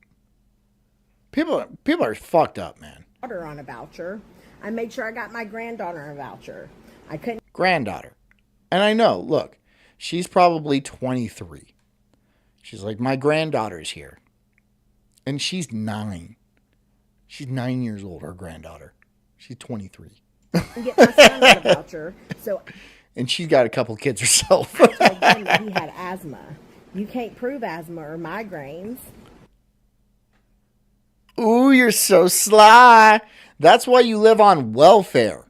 People are fucked up, man. Daughter on a voucher. I made sure I got my granddaughter on a voucher. I couldn't. Granddaughter. And I know, look, she's probably 23. She's like, my granddaughter's here. And she's 9. She's 9 years old, our granddaughter. She's 23. Get my son on a voucher. So. And she's got a couple kids herself. I told him that he had asthma. You can't prove asthma or migraines. Ooh, you're so sly. That's why you live on welfare.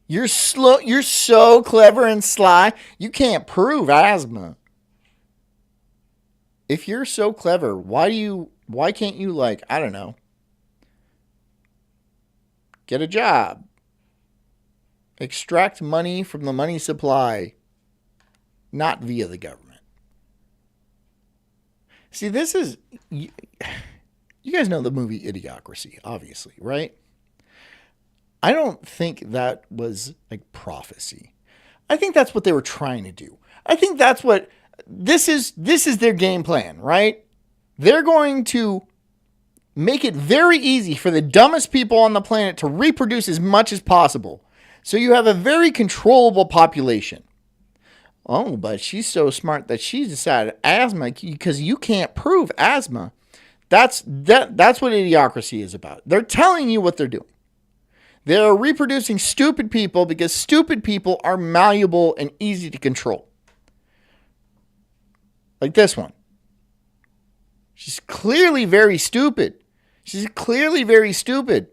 You're so clever and sly. You can't prove asthma. If you're so clever, why can't you, like, I don't know, get a job? Extract money from the money supply, not via the government. See, this is... You guys know the movie Idiocracy, obviously, right? I don't think that was like prophecy. I think that's what they were trying to do. I think that's what this is their game plan, right? They're going to make it very easy for the dumbest people on the planet to reproduce as much as possible. So you have a very controllable population. Oh, but she's so smart that she decided asthma because you can't prove asthma. That's what Idiocracy is about. They're telling you what they're doing. They're reproducing stupid people because stupid people are malleable and easy to control. Like this one. She's clearly very stupid. She's clearly very stupid.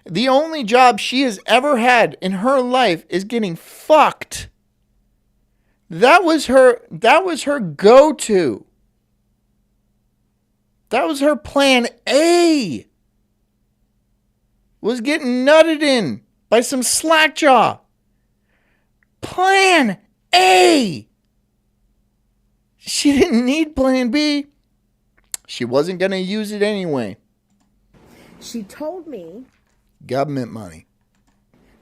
The only job she has ever had in her life is getting fucked. That was her go-to. That was her plan A. Was getting nutted in by some slackjaw. Plan A. She didn't need plan B. She wasn't going to use it anyway. She told me. Government money.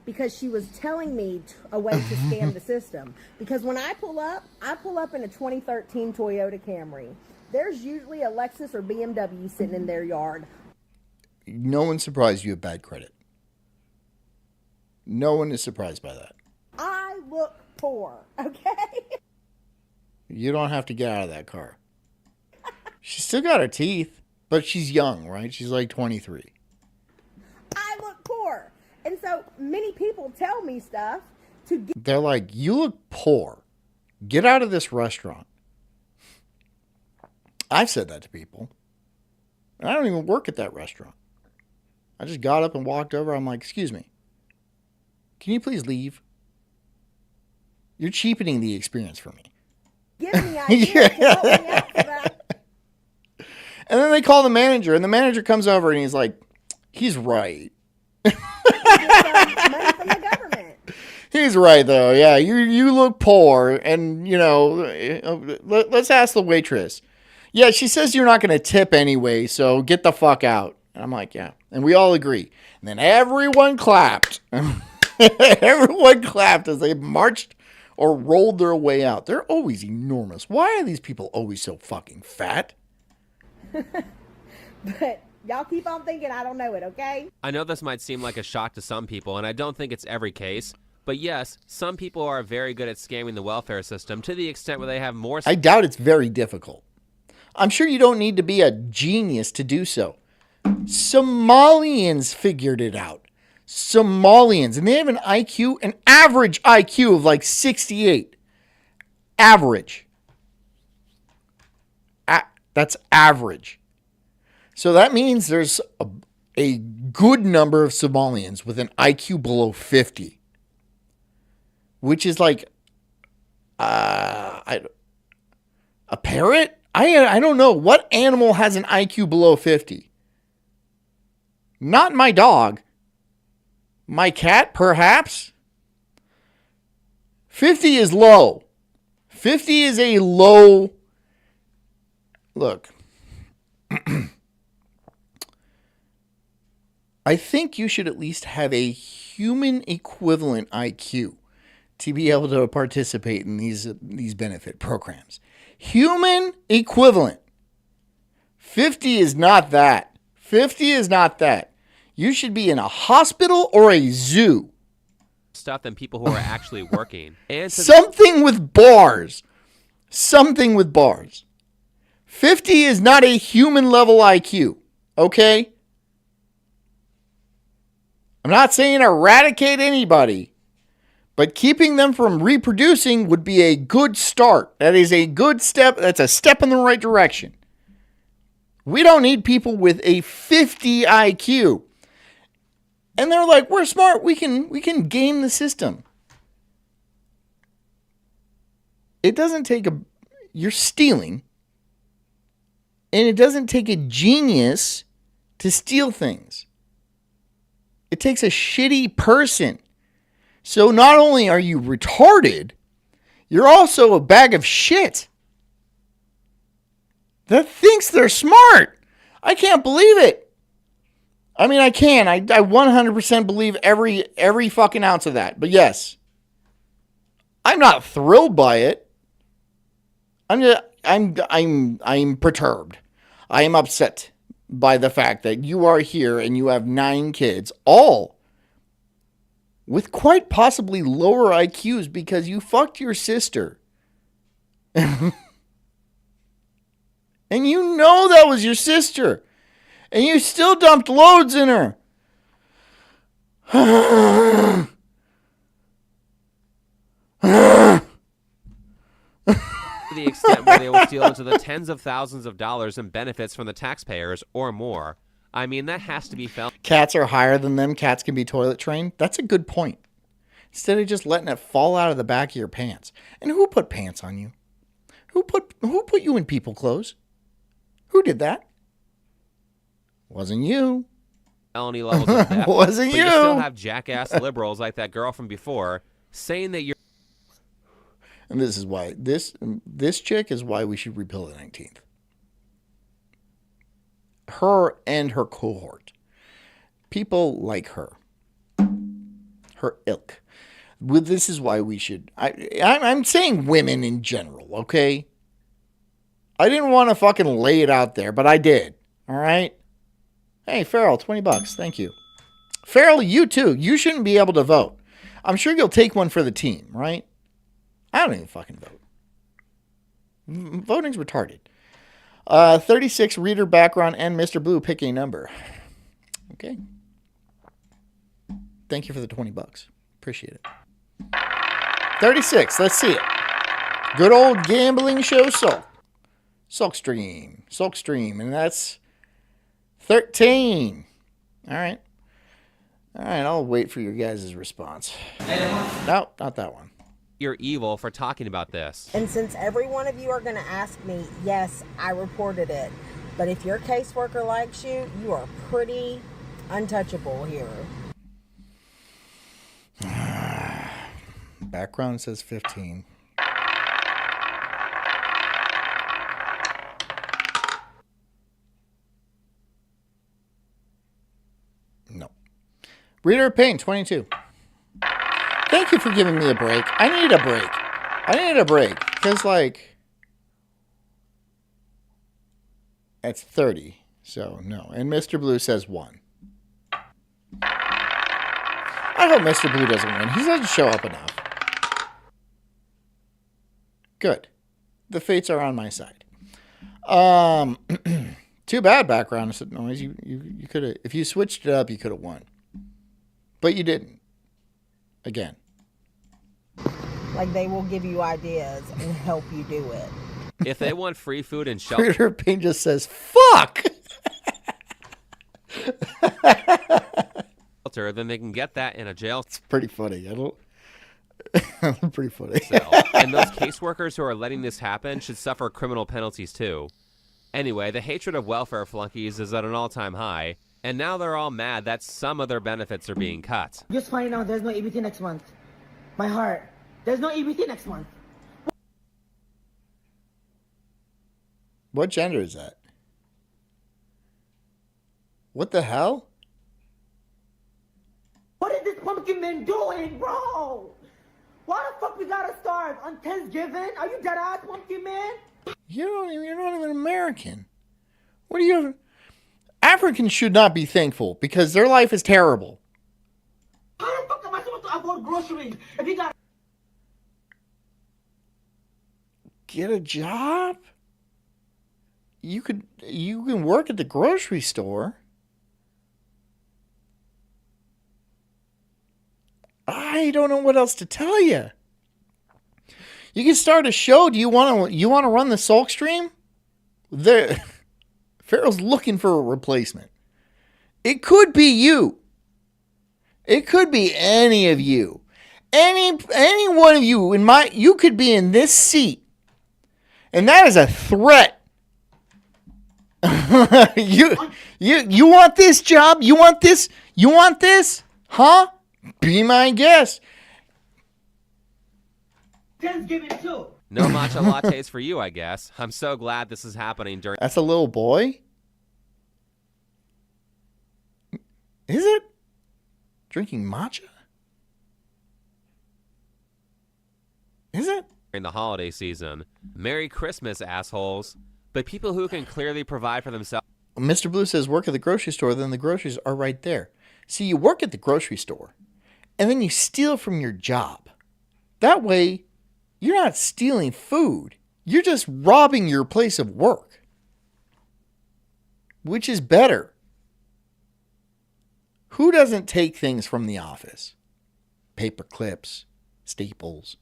because she was telling me a way to scam the system. Because when I pull up in a 2013 Toyota Camry. There's usually a Lexus or BMW sitting in their yard. No one's surprised you have bad credit. No one is surprised by that. I look poor, okay? You don't have to get out of that car. She's still got her teeth, but she's young, right? She's like 23. I look poor. And so many people tell me stuff to get. They're like, you look poor. Get out of this restaurant. I've said that to people. And I don't even work at that restaurant. I just got up and walked over. I'm like, excuse me. Can you please leave? You're cheapening the experience for me. Give me ideas to help me out for that. And then they call the manager, and the manager comes over and he's like, he's right. Get some money from the government. He's right, though. Yeah, you look poor. And, you know, let's ask the waitress. Yeah, she says you're not going to tip anyway, so get the fuck out. And I'm like, yeah. And we all agree. And then everyone clapped. Everyone clapped as they marched or rolled their way out. They're always enormous. Why are these people always so fucking fat? But y'all keep on thinking I don't know it, okay? I know this might seem like a shock to some people, and I don't think it's every case. But yes, some people are very good at scamming the welfare system to the extent where they have more... I doubt it's very difficult. I'm sure you don't need to be a genius to do so. Somalians figured it out. Somalians. And they have an average IQ of like 68. Average. That's average. So that means there's a good number of Somalians with an IQ below 50. Which is like a parrot? I don't know. What animal has an IQ below 50? Not my dog. My cat, perhaps? 50 is low. 50 is a low... Look. I think you should at least have a human equivalent IQ to be able to participate in these benefit programs. Human equivalent. 50 is not that. 50 is not that. You should be in a hospital or a zoo. Stuff than people who are actually working. And Something with bars. Something with bars. 50 is not a human level IQ. Okay? I'm not saying eradicate anybody. But keeping them from reproducing would be a good start. That is a good step. That's a step in the right direction. We don't need people with a 50 IQ. And they're like, we're smart. We can game the system. It doesn't take you're stealing. And it doesn't take a genius to steal things. It takes a shitty person. So not only are you retarded, you're also a bag of shit that thinks they're smart. I can't believe it. I mean, I can. I 100% believe every fucking ounce of that. But yes, I'm not thrilled by it. I'm perturbed. I am upset by the fact that you are here and you have 9 kids, all with quite possibly lower IQs because you fucked your sister. And you know that was your sister. And you still dumped loads in her. to the extent where they will steal into the tens of thousands of dollars in benefits from the taxpayers or more. I mean, that has to be felt. Cats are higher than them. Cats can be toilet trained. That's a good point. Instead of just letting it fall out of the back of your pants. And who put pants on you? Who put you in people clothes? Who did that? Wasn't you. Felony levels of theft. Wasn't but you. You still have jackass liberals like that girl from before saying that you're. And this is why this chick is why we should repeal the 19th. Her and her cohort. People like her. Her ilk. Well, this is why we should... I'm saying women in general, okay? I didn't want to fucking lay it out there, but I did. All right? Hey, Farrell, $20. Thank you. Farrell, you too. You shouldn't be able to vote. I'm sure you'll take one for the team, right? I don't even fucking vote. Voting's retarded. 36, reader background, and Mr. Blue, pick a number. Okay. Thank you for the $20. Appreciate it. 36, let's see it. Good old gambling show, Sulk. Sulk Stream, and that's 13. All right, I'll wait for your guys' response. No, not that one. You're evil for talking about this. And since every one of you are going to ask me, yes, I reported it. But if your caseworker likes you, you are pretty untouchable here. Background says 15. No. Reader of Pain, 22. Thank you for giving me a break. I need a break. Because, like, that's 30. So, no. And Mr. Blue says 1. I hope Mr. Blue doesn't win. He doesn't show up enough. Good. The fates are on my side. Too bad background noise. You could have, if you switched it up, you could have won. But you didn't. Again. Like they will give you ideas and help you do it. If they want free food and shelter, Reader Pain just says, fuck! then they can get that in a jail. It's pretty funny. Pretty funny. Cell. And those caseworkers who are letting this happen should suffer criminal penalties too. Anyway, the hatred of welfare flunkies is at an all-time high, and now they're all mad that some of their benefits are being cut. Just find out there's no EBT next month. My heart. There's no EBT next month. What gender is that? What the hell? What is this pumpkin man doing, bro? Why the fuck we gotta starve on Thanksgiving? Are you dead ass, pumpkin man? You're not even American. What are you? Africans should not be thankful because their life is terrible. How the fuck am I supposed to afford groceries if you got? Get a job? You can work at the grocery store. I don't know what else to tell you. You can start a show. Do you want to run the Sulk stream? Pharaoh's looking for a replacement. It could be you. It could be any of you. Any one of you you could be in this seat. And that is a threat. You want this job? You want this? You want this? Huh? Be my guest. Thanksgiving too. No matcha lattes for you, I guess. I'm so glad this is happening during... That's a little boy? Is it? Drinking matcha? Is it? During the holiday season. Merry Christmas, assholes. But people who can clearly provide for themselves... Mr. Blue says work at the grocery store, then the groceries are right there. See, you work at the grocery store, and then you steal from your job. That way, you're not stealing food. You're just robbing your place of work. Which is better. Who doesn't take things from the office? Paper clips, staples,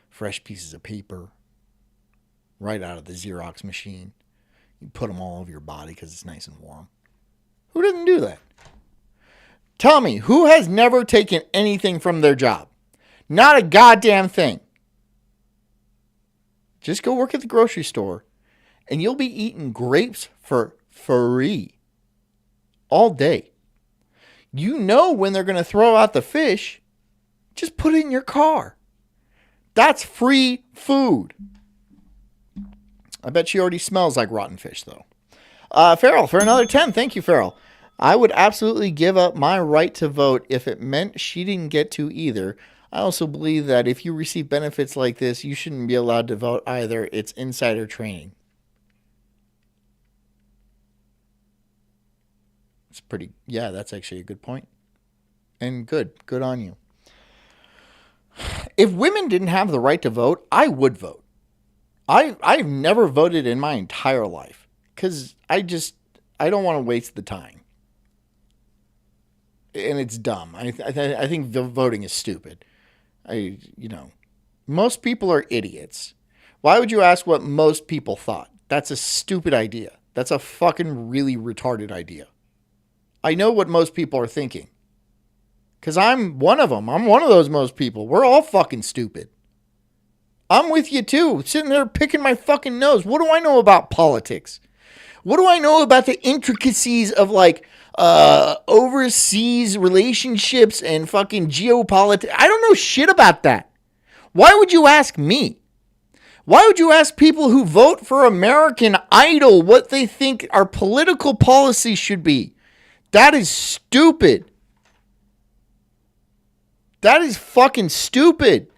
fresh pieces of paper, right out of the Xerox machine. You put them all over your body because it's nice and warm. Who doesn't do that? Tell me, who has never taken anything from their job? Not a goddamn thing. Just go work at the grocery store and you'll be eating grapes for free all day. You know when they're going to throw out the fish, just put it in your car. That's free food. I bet she already smells like rotten fish, though. Farrell, for another 10. Thank you, Farrell. I would absolutely give up my right to vote if it meant she didn't get to either. I also believe that if you receive benefits like this, you shouldn't be allowed to vote either. It's insider trading. It's pretty, yeah, that's actually a good point. And good on you. If women didn't have the right to vote, I would vote. I've never voted in my entire life because I don't want to waste the time. And it's dumb. I think voting is stupid. Most people are idiots. Why would you ask what most people thought? That's a stupid idea. That's a fucking really retarded idea. I know what most people are thinking. Because I'm one of them. I'm one of those most people. We're all fucking stupid. I'm with you too. Sitting there picking my fucking nose. What do I know about politics? What do I know about the intricacies of overseas relationships and fucking geopolitics? I don't know shit about that. Why would you ask me? Why would you ask people who vote for American Idol what they think our political policy should be? That is stupid. That is fucking stupid.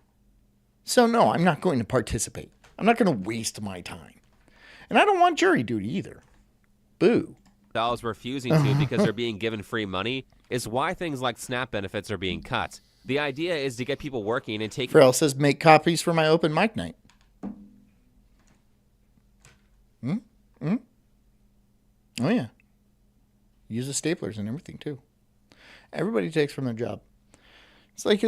So no, I'm not going to participate. I'm not going to waste my time. And I don't want jury duty either. Boo. Dollars refusing to because they're being given free money is why things like SNAP benefits are being cut. The idea is to get people working and taking... Pharrell says, make copies for my open mic night. Oh, yeah. Use the staplers and everything, too. Everybody takes from their job. It's like,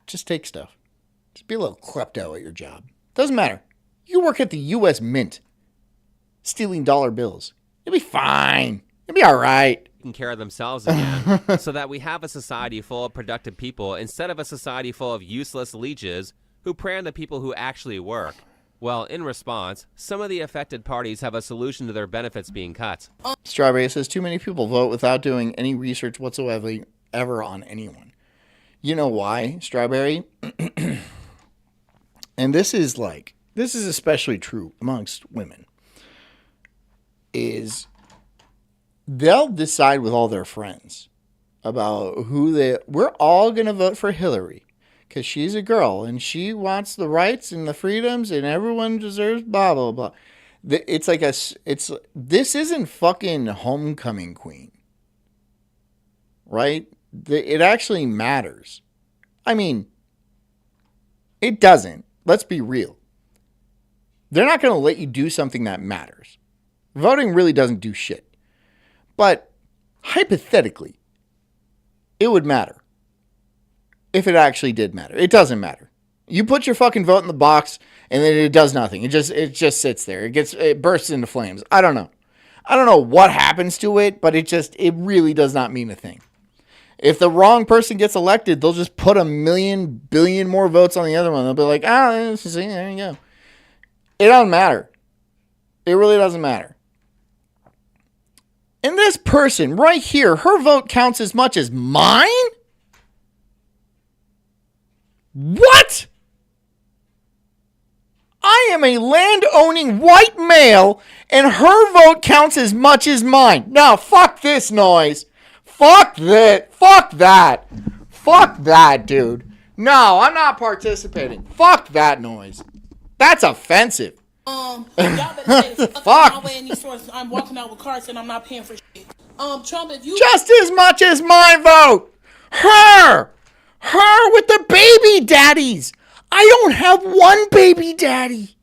just take stuff. Just be a little klepto at your job. Doesn't matter. You work at the U.S. Mint, stealing dollar bills. You'll be fine. You'll be all right. Taking care of themselves again, so that we have a society full of productive people instead of a society full of useless leeches who prey on the people who actually work. Well, in response, some of the affected parties have a solution to their benefits being cut. Strawberry says, too many people vote without doing any research whatsoever ever on anyone. You know why, Strawberry? And this is especially true amongst women, is they'll decide with all their friends about we're all going to vote for Hillary because she's a girl and she wants the rights and the freedoms and everyone deserves blah, blah, blah. It's like this isn't fucking homecoming queen, right? It actually matters. I mean, it doesn't. Let's be real. They're not going to let you do something that matters. Voting really doesn't do shit. But hypothetically, it would matter. If it actually did matter. It doesn't matter. You put your fucking vote in the box and then it does nothing. It just sits there. It bursts into flames. I don't know. I don't know what happens to it, but it really does not mean a thing. If the wrong person gets elected, they'll just put 1,000,000,000 billion more votes on the other one. They'll be like, there you go. It doesn't matter. It really doesn't matter. And this person right here, her vote counts as much as mine? What? I am a land-owning white male, and her vote counts as much as mine. Now, fuck this noise. Fuck that. Fuck that. Fuck that, dude. No, I'm not participating. Fuck that noise. That's offensive. Y'all better say the fuck my way in these stores. I'm walking out with carts and I'm not paying for shit. Trump, if you just as much as my vote. Her with the baby daddies. I don't have one baby daddy.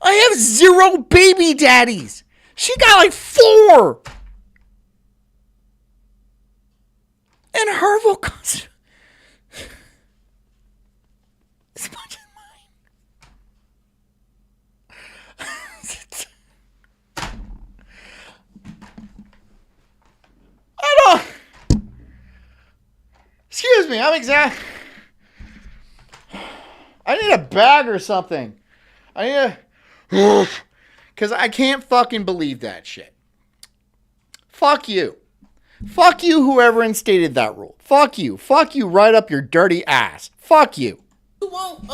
I have 0 baby daddies. She got like 4. And her vote comes as much as mine. I don't. Excuse me, I need a bag or something. Because I can't fucking believe that shit. Fuck you. Fuck you, whoever instated that rule. Fuck you. Fuck you right up your dirty ass. Fuck you. You won't,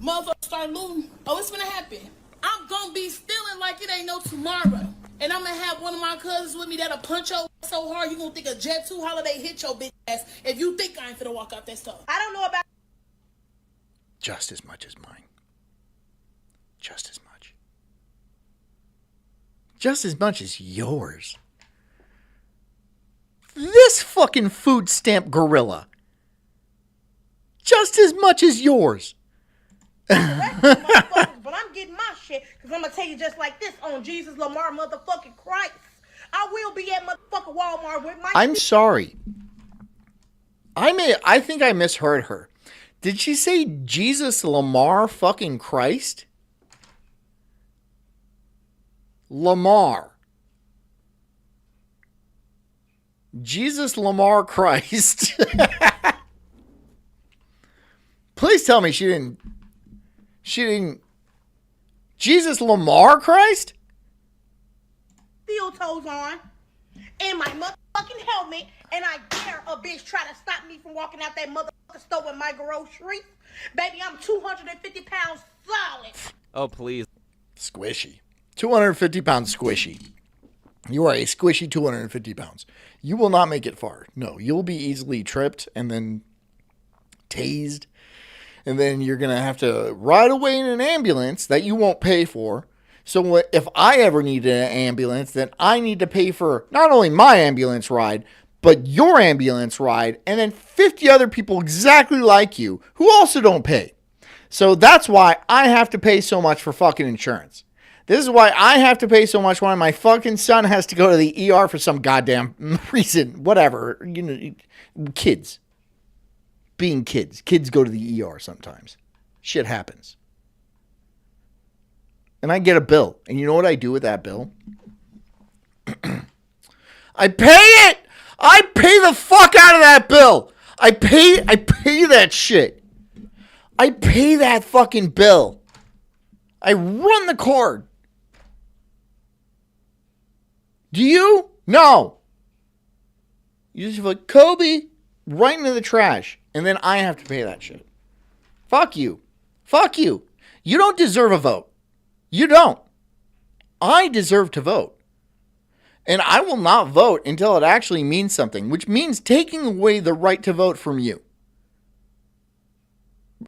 motherfucker start looting. Oh, it's gonna happen. I'm gonna be stealing like it ain't no tomorrow. And I'm gonna have one of my cousins with me that'll punch your ass so hard you gonna think a Jet 2 holiday hit your bitch ass if you think I ain't finna walk out that stuff. I don't know about. Just as much as mine. Just as much. Just as much as yours. This fucking food stamp gorilla. Just as much as yours. But I'm getting my shit because I'm gonna tell you just like this on Jesus Lamar motherfucking Christ. I will be at motherfucking Walmart with my. I'm sorry. I think I misheard her. Did she say Jesus Lamar fucking Christ? Lamar. Jesus Lamar Christ. Please tell me she didn't. Jesus Lamar Christ? Steel toes on and my motherfucking helmet, and I dare a bitch try to stop me from walking out that motherfucking store with my groceries. Baby, I'm 250 pounds solid. Oh, please. Squishy. 250 pounds squishy. You are a squishy 250 pounds. You will not make it far. No, you'll be easily tripped and then tased. And then you're going to have to ride away in an ambulance that you won't pay for. So if I ever need an ambulance, then I need to pay for not only my ambulance ride, but your ambulance ride, and then 50 other people exactly like you who also don't pay. So that's why I have to pay so much for fucking insurance. This is why I have to pay so much when my fucking son has to go to the ER for some goddamn reason. Whatever. You know, kids. Being kids. Kids go to the ER sometimes. Shit happens. And I get a bill. And you know what I do with that bill? I pay it! I pay the fuck out of that bill! I pay that shit. I pay that fucking bill. I run the card. Do you? No. You just like, Kobe, right into the trash. And then I have to pay that shit. Fuck you. Fuck you. You don't deserve a vote. You don't. I deserve to vote. And I will not vote until it actually means something, which means taking away the right to vote from you.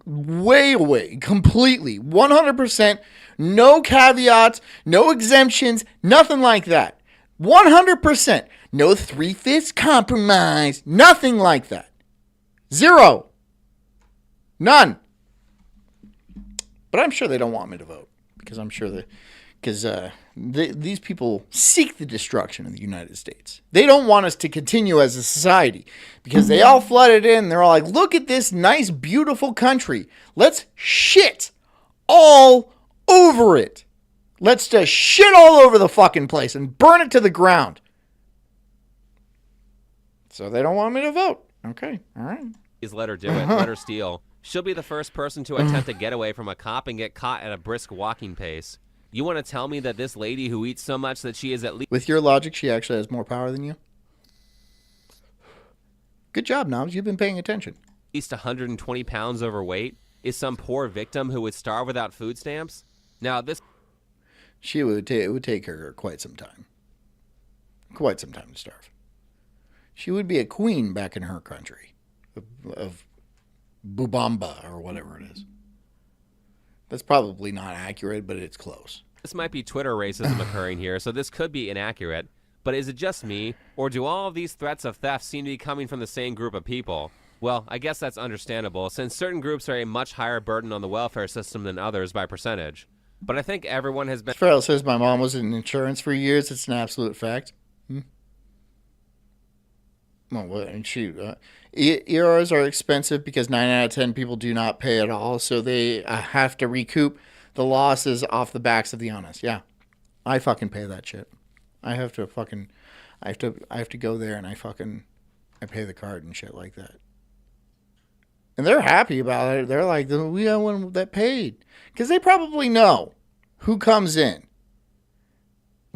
Way away. Completely. 100%. No caveats. No exemptions. Nothing like that. 100%. No 3/5 compromise. Nothing like that. Zero. None. But I'm sure they don't want me to vote. Because I'm sure that... Because these people seek the destruction of the United States. They don't want us to continue as a society. Because they all flooded in. They're all like, look at this nice, beautiful country. Let's shit all over it. Let's just shit all over the fucking place and burn it to the ground. So they don't want me to vote. Okay, all right. Please let her do it. Let her steal. She'll be the first person to attempt a getaway from a cop and get caught at a brisk walking pace. You want to tell me that this lady who eats so much that she is at least... With your logic, she actually has more power than you? Good job, Noms. You've been paying attention. At least 120 pounds overweight is some poor victim who would starve without food stamps? Now, this... It would take her quite some time. Quite some time to starve. She would be a queen back in her country. Of Bubamba, or whatever it is. That's probably not accurate, but it's close. This might be Twitter racism occurring here, so this could be inaccurate. But is it just me, or do all of these threats of theft seem to be coming from the same group of people? Well, I guess that's understandable, since certain groups are a much higher burden on the welfare system than others by percentage. But I think everyone has been... Farrell says my mom was in insurance for years. It's an absolute fact. Well, and shoot, ERs are expensive because 9 out of 10 people do not pay at all, so they have to recoup the losses off the backs of the honest. Yeah, I fucking pay that shit. I have to go there and I pay the card and shit like that. And they're happy about it. They're like, we got one that paid, because they probably know who comes in.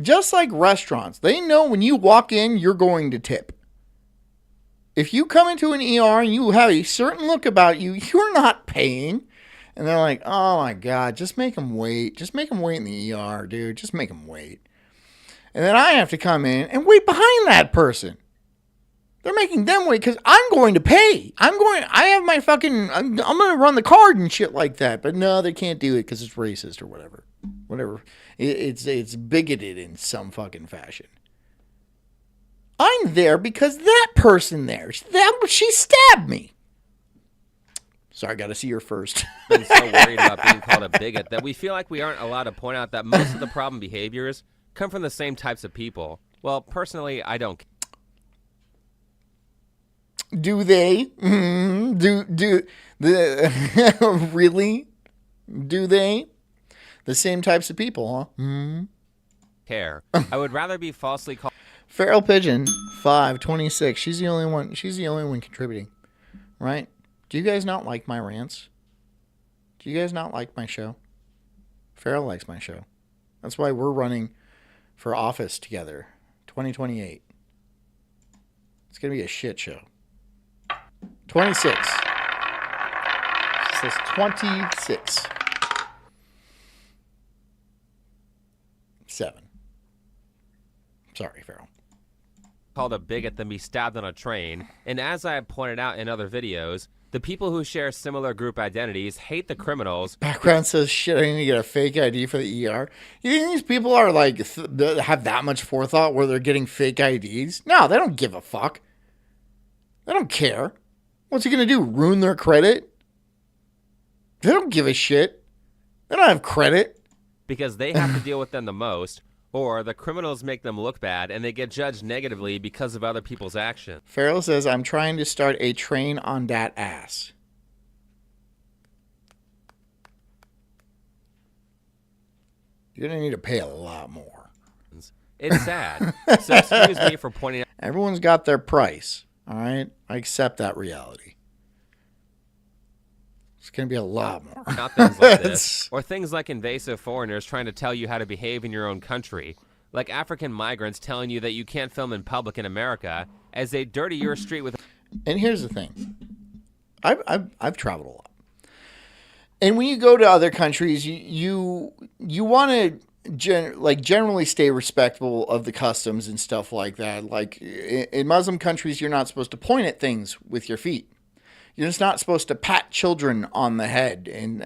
Just like restaurants, they know when you walk in, you're going to tip. If you come into an ER and you have a certain look about you, you're not paying. And they're like, oh my God, just make them wait. Just make them wait in the ER, dude. Just make them wait. And then I have to come in and wait behind that person. They're making them wait because I'm going to pay. I have my fucking, I'm going to run the card and shit like that. But no, they can't do it because it's racist or whatever. Whatever. It's bigoted in some fucking fashion. I'm there because that person there, she stabbed me. Sorry, I got to see her first. I'm so worried about being called a bigot that we feel like we aren't allowed to point out that most of the problem behaviors come from the same types of people. Well, personally, I don't care. Do they? Really? Do they? The same types of people, huh? Care. I would rather be falsely called. Feral Pigeon 526. She's the only one. She's the only one contributing, right? Do you guys not like my rants? Do you guys not like my show? Feral likes my show. That's why we're running for office together. 2028. It's gonna be a shit show. 26. It says 26. 7. Sorry, Feral. Called a bigot than be stabbed on a train. And as I have pointed out in other videos, the people who share similar group identities hate the criminals. Background says, shit, I need to get a fake ID for the ER. You think these people are like, have that much forethought where they're getting fake IDs? No, they don't give a fuck. They don't care. What's he going to do? Ruin their credit? They don't give a shit. They don't have credit. Because they have to deal with them the most, or the criminals make them look bad and they get judged negatively because of other people's actions. Farrell says, I'm trying to start a train on that ass. You're going to need to pay a lot more. It's sad. So excuse me for pointing out. Everyone's got their price. All right? I accept that reality. It's going to be a lot more. Not things like this, or things like invasive foreigners trying to tell you how to behave in your own country. Like African migrants telling you that you can't film in public in America as they dirty your street with... And here's the thing. I've traveled a lot. And when you go to other countries, you want to generally stay respectful of the customs and stuff like that. Like in Muslim countries, you're not supposed to point at things with your feet. You're just not supposed to pat children on the head. And,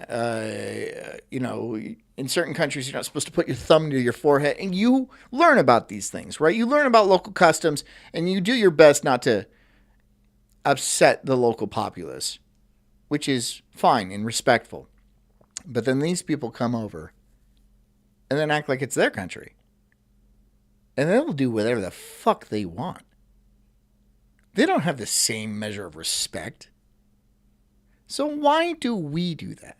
in certain countries, you're not supposed to put your thumb to your forehead. And you learn about these things, right? You learn about local customs, and you do your best not to upset the local populace, which is fine and respectful. But then these people come over and then act like it's their country. And they'll do whatever the fuck they want. They don't have the same measure of respect. So why do we do that?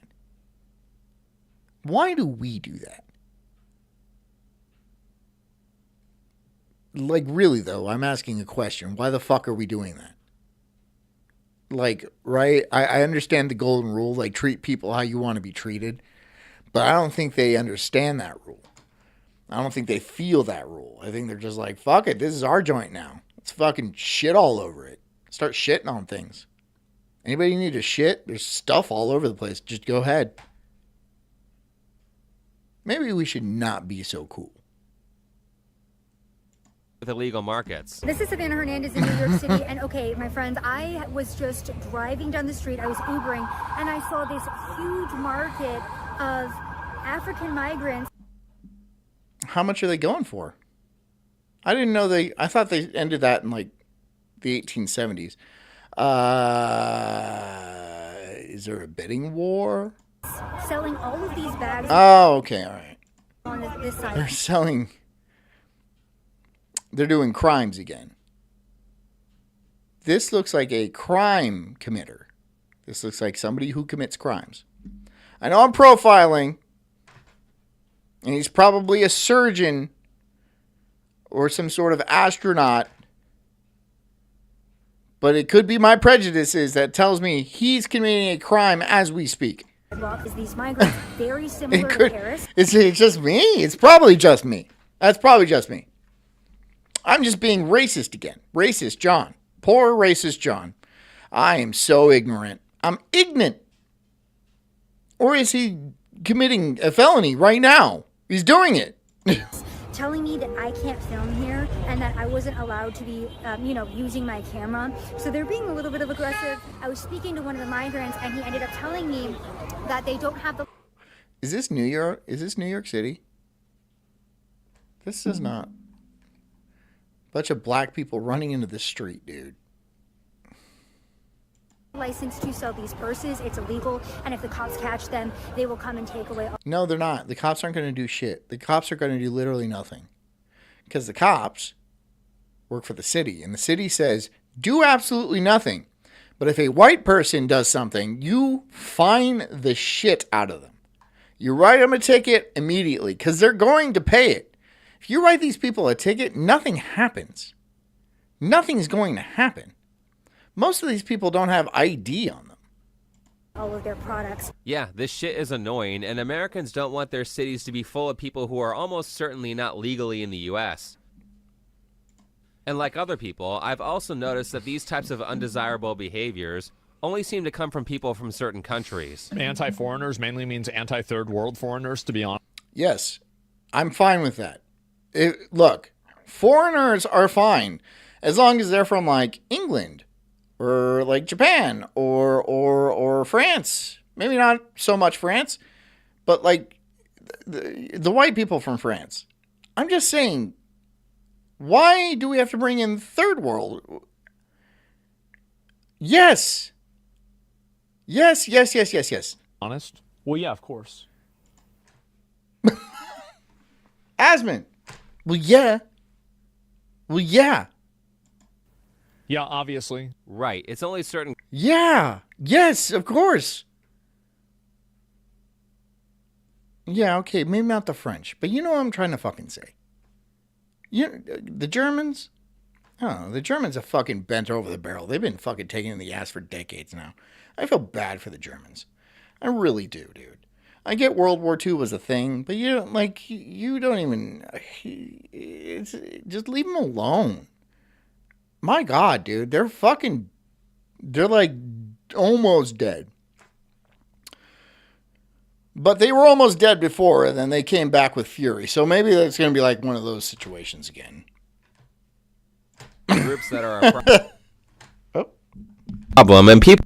Why do we do that? Like, really, though, I'm asking a question. Why the fuck are we doing that? Like, right? I understand the golden rule. Like, treat people how you want to be treated. But I don't think they understand that rule. I don't think they feel that rule. I think they're just like, fuck it. This is our joint now. Let's fucking shit all over it. Start shitting on things. Anybody need to shit? There's stuff all over the place. Just go ahead. Maybe we should not be so cool. With illegal markets. This is Savannah Hernandez in New York City, and okay, my friends, I was just driving down the street, I was Ubering, and I saw this huge market of African migrants. How much are they going for? I didn't know I thought they ended that in like the 1870s. Is there a bidding war? Selling all of these bags. Oh, okay, all right. On this side. They're doing crimes again. This looks like a crime committer. This looks like somebody who commits crimes. I know I'm profiling, and he's probably a surgeon or some sort of astronaut, but it could be my prejudices that tells me he's committing a crime as we speak. Is these migrants very similar to Paris? Is it just me? It's probably just me. That's probably just me. I'm just being racist again. Racist John. Poor racist John. I am so ignorant. I'm ignorant. Or is he committing a felony right now? He's doing it. telling me that I can't film here and that I wasn't allowed to be, using my camera. So they're being a little bit of aggressive. I was speaking to one of the migrants, and he ended up telling me that they don't have the... Is this New York? Is this New York City? This is not. Bunch of black people running into the street, dude. license to sell these purses. It's illegal, and if the cops catch them, they will come and take away. No, they're not. The cops aren't going to do shit. The cops are going to do literally nothing. Because the cops work for the city, and the city says, do absolutely nothing. But if a white person does something, you fine the shit out of them. You write them a ticket immediately, because they're going to pay it. If you write these people a ticket, nothing happens. Nothing's going to happen. Most of these people don't have ID on them. All of their products. Yeah, this shit is annoying, and Americans don't want their cities to be full of people who are almost certainly not legally in the U.S. And like other people, I've also noticed that these types of undesirable behaviors only seem to come from people from certain countries. Anti-foreigners mainly means anti-third world foreigners, to be honest. Yes, I'm fine with that. Look, foreigners are fine as long as they're from like England or like Japan or France. Maybe not so much France, but like the white people from France. I'm just saying, why do we have to bring in third world? Yes. Yes. Honest? Well, yeah, of course. Asman. Well, yeah. Yeah, obviously. Right. It's only certain... Yeah. Yes, of course. Yeah, okay, maybe not the French, but you know what I'm trying to fucking say. The Germans? Oh, the Germans have fucking bent over the barrel. They've been fucking taken in the ass for decades now. I feel bad for the Germans. I really do, dude. I get World War II was a thing, but you don't even... just leave them alone. My God, dude. They're like almost dead. But they were almost dead before, and then they came back with fury. So maybe that's going to be like one of those situations again. Groups that are a problem, and people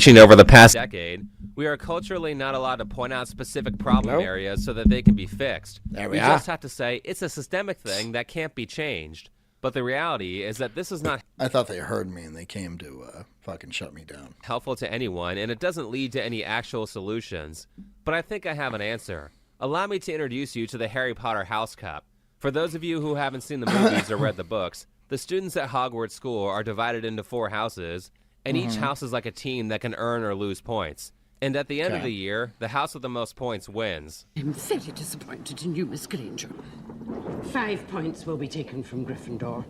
over the past decade, we are culturally not allowed to point out specific problem areas so that they can be fixed. There we we are. just have to say it's a systemic thing that can't be changed. But the reality is that this is not... I thought they heard me and they came to fucking shut me down. ...helpful to anyone, and it doesn't lead to any actual solutions. But I think I have an answer. Allow me to introduce you to the Harry Potter House Cup. For those of you who haven't seen the movies or read the books, the students at Hogwarts School are divided into 4 houses, and each house is like a team that can earn or lose points. And at the end of the year, the house with the most points wins. I'm very disappointed in you, Miss Granger. 5 points will be taken from Gryffindor.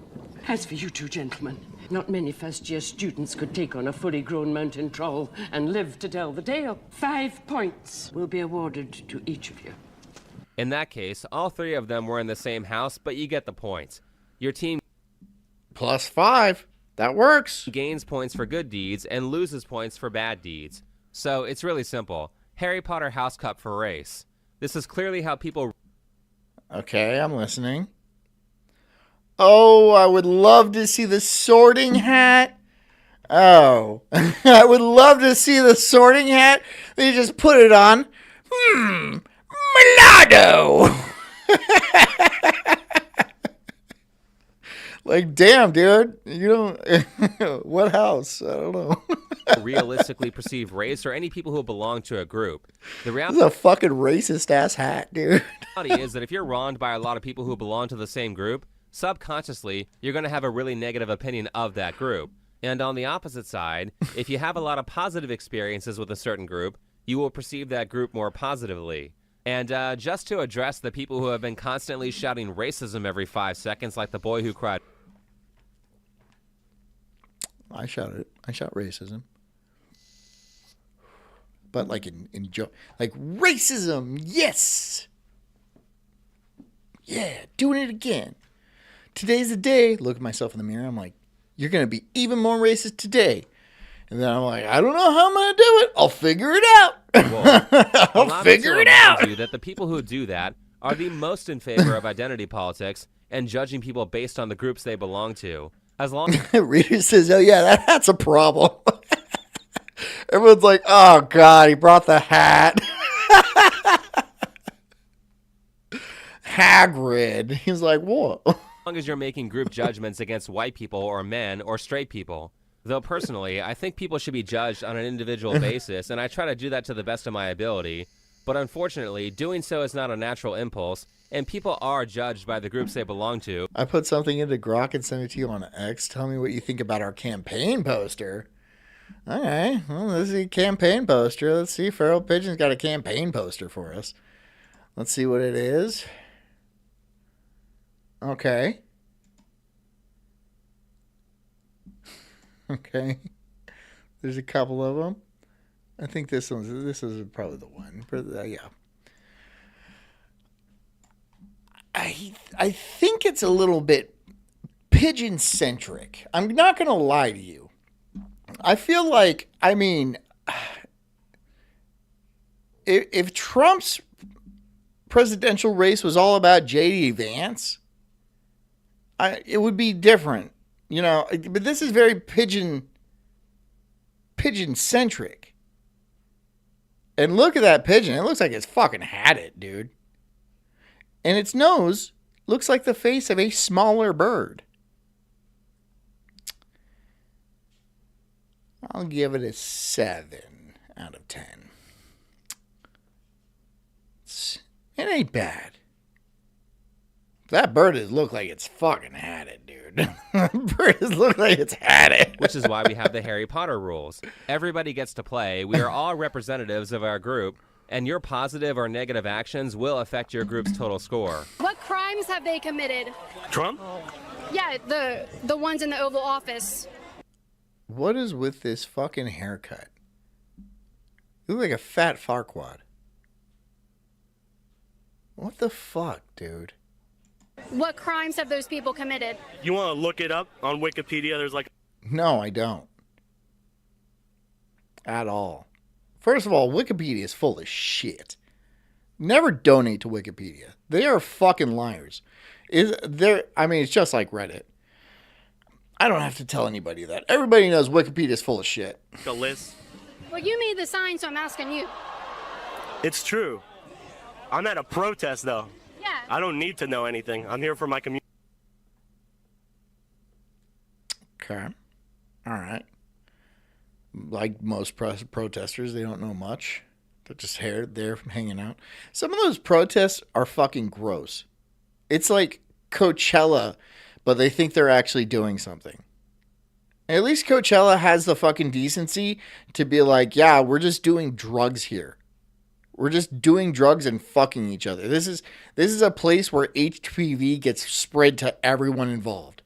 As for you two gentlemen, not many first-year students could take on a fully grown mountain troll and live to tell the tale. 5 points will be awarded to each of you. In that case, all 3 of them were in the same house, but you get the points. Your team +5. That works. Gains points for good deeds and loses points for bad deeds. So it's really simple. Harry Potter House Cup for race. This is clearly how people... Okay, I'm listening. Oh, I would love to see the sorting hat. Oh, I would love to see the sorting hat. They just put it on. Mulatto. Like, damn, dude. You don't... What house? I don't know. realistically perceive race or any people who belong to a group. The This is a fucking racist-ass hat, dude. reality is that if you're wronged by a lot of people who belong to the same group, subconsciously, you're going to have a really negative opinion of that group. And on the opposite side, if you have a lot of positive experiences with a certain group, you will perceive that group more positively. And just to address the people who have been constantly shouting racism every 5 seconds, like the boy who cried... I shout racism. But like in joke, like racism, yes. Yeah, doing it again. Today's the day. Look at myself in the mirror. I'm like, you're going to be even more racist today. And then I'm like, I don't know how I'm going to do it. I'll figure it out. Well, I'll figure it out. You that the people who do that are the most in favor of identity politics and judging people based on the groups they belong to. As long Reader says, oh yeah, that's a problem. Everyone's like, oh God, he brought the hat. Hagrid. He's like, what? as long as you're making group judgments against white people or men or straight people. Though personally, I think people should be judged on an individual basis, and I try to do that to the best of my ability. But unfortunately, doing so is not a natural impulse, and people are judged by the groups they belong to. I put something into Grok and sent it to you on X. Tell me what you think about our campaign poster. All right, well, this is a campaign poster. Let's see. Feral Pigeon's got a campaign poster for us. Let's see what it is. Okay. Okay. There's a couple of them. I think this is probably the one. Yeah. I think it's a little bit pigeon centric. I'm not going to lie to you. I feel like, I mean, if Trump's presidential race was all about J.D. Vance, it would be different, you know. But this is very pigeon centric. And look at that pigeon. It looks like it's fucking had it, dude. And its nose looks like the face of a smaller bird. I'll give it a 7 out of 10. It ain't bad. That bird does look like it's fucking had it, dude. Bird does look like it's had it. Which is why we have the Harry Potter rules. Everybody gets to play. We are all representatives of our group, and your positive or negative actions will affect your group's total score. What crimes have they committed? Trump? Yeah, the ones in the Oval Office. What is with this fucking haircut? You look like a fat Farquaad. What the fuck, dude? What crimes have those people committed? You want to look it up on Wikipedia? There's like... No, I don't. At all. First of all, Wikipedia is full of shit. Never donate to Wikipedia. They are fucking liars. It's just like Reddit. I don't have to tell anybody that. Everybody knows Wikipedia is full of shit. A list. Well, you made the sign, so I'm asking you. It's true. I'm at a protest, though. Yeah. I don't need to know anything. I'm here for my community. Okay. All right. Like most protesters, they don't know much. They're just there hanging out. Some of those protests are fucking gross. It's like Coachella, but they think they're actually doing something. At least Coachella has the fucking decency to be like, yeah, we're just doing drugs here. We're just doing drugs and fucking each other. This is a place where HPV gets spread to everyone involved.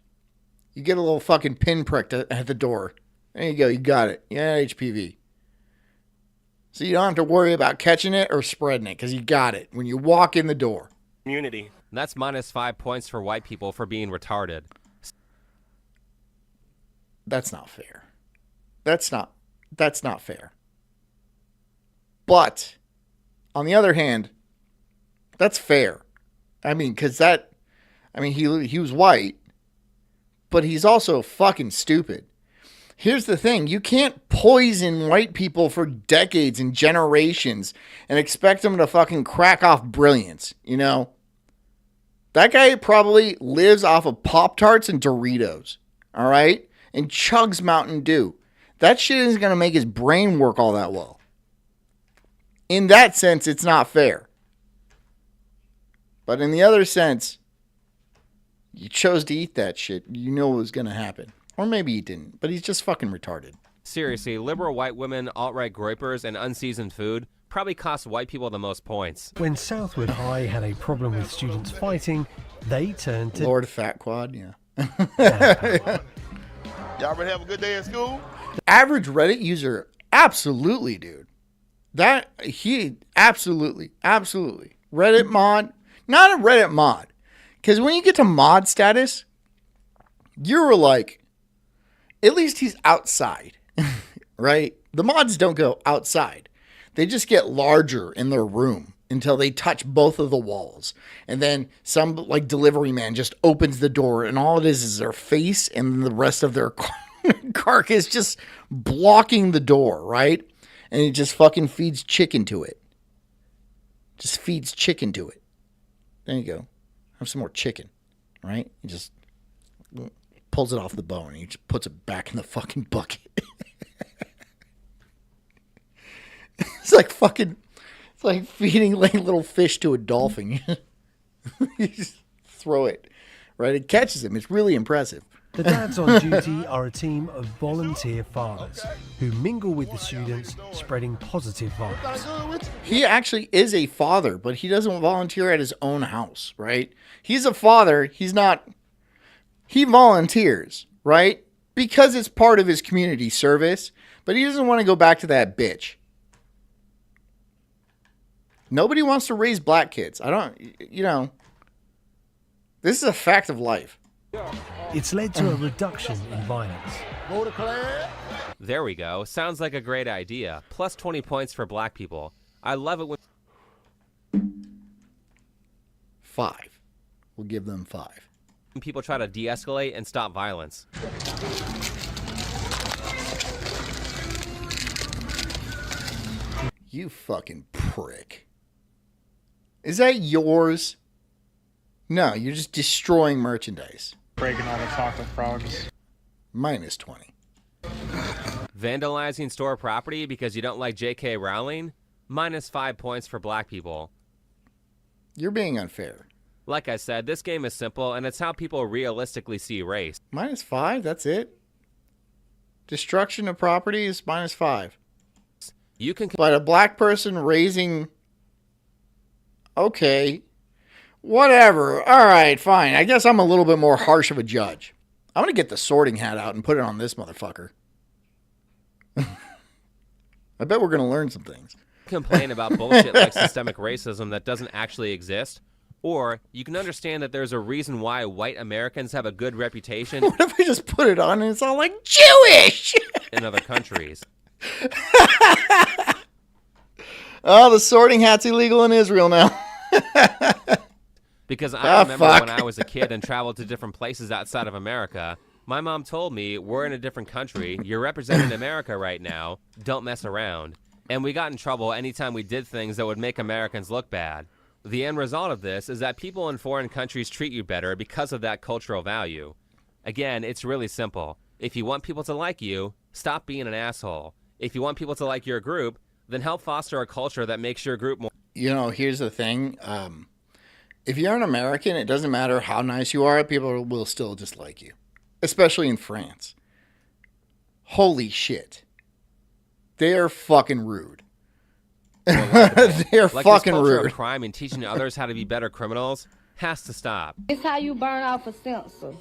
You get a little fucking pinprick at the door. There you go. You got it. Yeah, HPV. So you don't have to worry about catching it or spreading it because you got it when you walk in the door. Community. That's -5 points for white people for being retarded. That's not fair. That's not fair. But on the other hand, that's fair. I mean, because he was white, but he's also fucking stupid. Here's the thing. You can't poison white people for decades and generations and expect them to fucking crack off brilliance, you know? That guy probably lives off of Pop-Tarts and Doritos, all right? And chugs Mountain Dew. That shit isn't going to make his brain work all that well. In that sense, it's not fair. But in the other sense, you chose to eat that shit. You know what was going to happen. Or maybe he didn't, but he's just fucking retarded. Seriously, liberal white women, alt-right groypers, and unseasoned food probably cost white people the most points. When Southwood High had a problem with students fighting, they turned to... Lord Fat Quad, yeah. Y'all ready to have a good day at school? Average Reddit user, absolutely, dude. Absolutely. Reddit mod, not a Reddit mod. Because when you get to mod status, you're like, at least he's outside, right? The mods don't go outside. They just get larger in their room until they touch both of the walls. And then some like delivery man just opens the door and all it is their face and the rest of their carcass just blocking the door, right? And it just fucking feeds chicken to it. Just feeds chicken to it. There you go. Have some more chicken, right? He just pulls it off the bone and he just puts it back in the fucking bucket. It's like fucking, it's like feeding like little fish to a dolphin. You just throw it, right? It catches him. It's really impressive. The dads on duty are a team of volunteer fathers who mingle with the students, spreading positive vibes. He actually is a father, but he doesn't volunteer at his own house, right? He's a father. He's not, he volunteers, right? Because it's part of his community service, but he doesn't want to go back to that bitch. Nobody wants to raise black kids. I don't, you know, this is a fact of life. It's led to a reduction in violence. Go to class. There we go. Sounds like a great idea. Plus 20 points for black people. I love it when 5. We'll give them 5. people try to de-escalate and stop violence. You fucking prick. Is that yours? No, you're just destroying merchandise. Breaking all the chocolate frogs. Minus 20. Vandalizing store property because you don't like J.K. Rowling? Minus 5 points for black people. You're being unfair. Like I said, this game is simple, and it's how people realistically see race. Minus 5? That's it? Destruction of property is minus 5. You can... But a black person raising... Okay. Whatever. All right, fine. I guess I'm a little bit more harsh of a judge. I'm going to get the sorting hat out and put it on this motherfucker. I bet we're going to learn some things. Complain about bullshit like systemic racism that doesn't actually exist. Or you can understand that there's a reason why white Americans have a good reputation. What if I just put it on and it's all like Jewish in other countries? Oh, the sorting hat's illegal in Israel now. Because I remember when I was a kid and traveled to different places outside of America, my mom told me, we're in a different country. You're representing America right now. Don't mess around. And we got in trouble anytime we did things that would make Americans look bad. The end result of this is that people in foreign countries treat you better because of that cultural value. Again, it's really simple. If you want people to like you, stop being an asshole. If you want people to like your group, then help foster a culture that makes your group more... You know, here's the thing. If you're an American, it doesn't matter how nice you are, people will still dislike you. Especially in France. Holy shit. They are fucking rude. They're like fucking this culture rude. Of crime and teaching others how to be better criminals has to stop. It's how you burn off a sensor.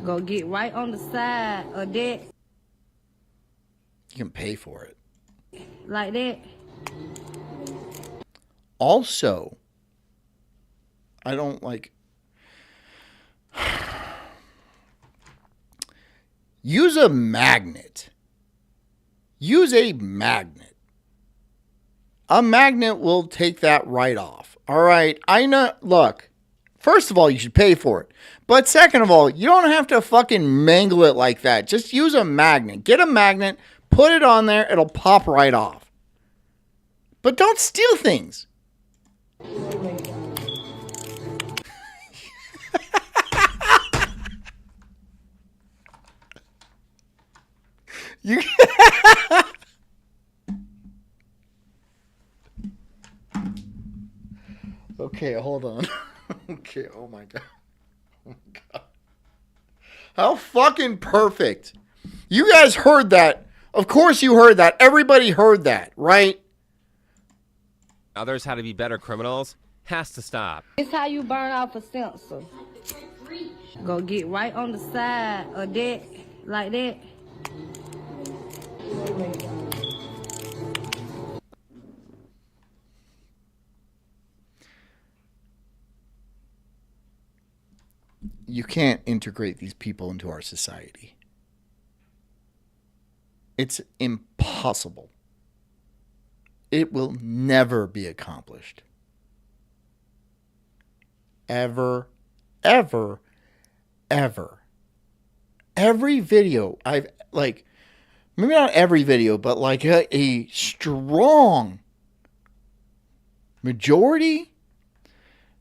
Go get right on the side of that. You can pay for it. Like that. Also, I don't like... Use a magnet. Use a magnet. A magnet will take that right off. All right. I know. Look, first of all, you should pay for it. But second of all, you don't have to fucking mangle it like that. Just use a magnet. Get a magnet, put it on there. It'll pop right off. But don't steal things. You... Okay, hold on. Okay, oh my god. Oh my god. How fucking perfect. You guys heard that. Of course you heard that. Everybody heard that, right? Others how to be better criminals has to stop. It's how you burn off a sensor. Go get right on the side of that. Like that. You can't integrate these people into our society. It's impossible. It will never be accomplished. Ever, ever, ever. Every video I've, like, maybe not every video, but like a strong majority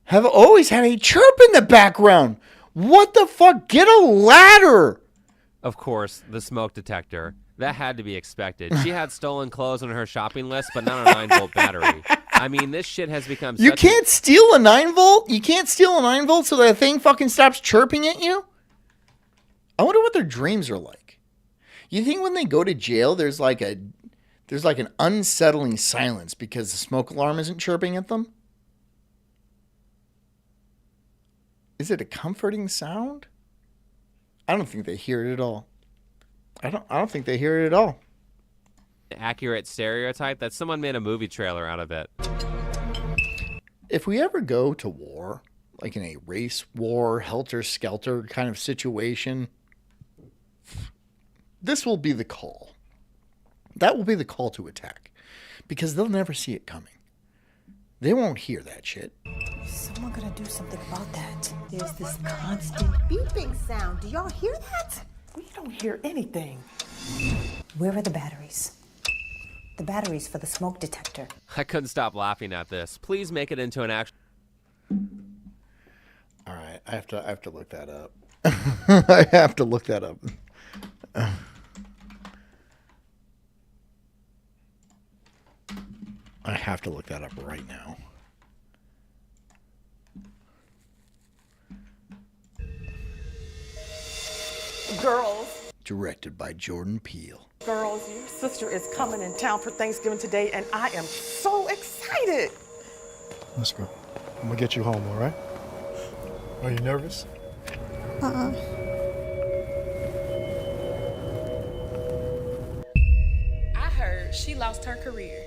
have always had a chirp in the background. What the fuck? Get a ladder. Of course, the smoke detector. That had to be expected. She had stolen clothes on her shopping list, but not a 9-volt battery. I mean, this shit has become You such can't steal a 9-volt? You can't steal a 9-volt so that thing fucking stops chirping at you? I wonder what their dreams are like. You think when they go to jail, there's like an unsettling silence because the smoke alarm isn't chirping at them? Is it a comforting sound? I don't think they hear it at all. I don't think they hear it at all. accurate stereotype that someone made a movie trailer out of it. If we ever go to war, like in a race war, helter-skelter kind of situation, this will be the call. That will be the call to attack. Because they'll never see it coming. They won't hear that shit. Is someone gonna do something about that? There's this constant beeping sound. Do y'all hear that? We don't hear anything. Where are the batteries? The batteries for the smoke detector. I couldn't stop laughing at this. Please make it into an actual... All right, I have to look that up. I have to look that up. I have to look that up right now. Girls. Directed by Jordan Peele. Girls, your sister is coming in town for Thanksgiving today, and I am so excited. Let's go. I'm gonna get you home, all right? Are you nervous? I heard she lost her career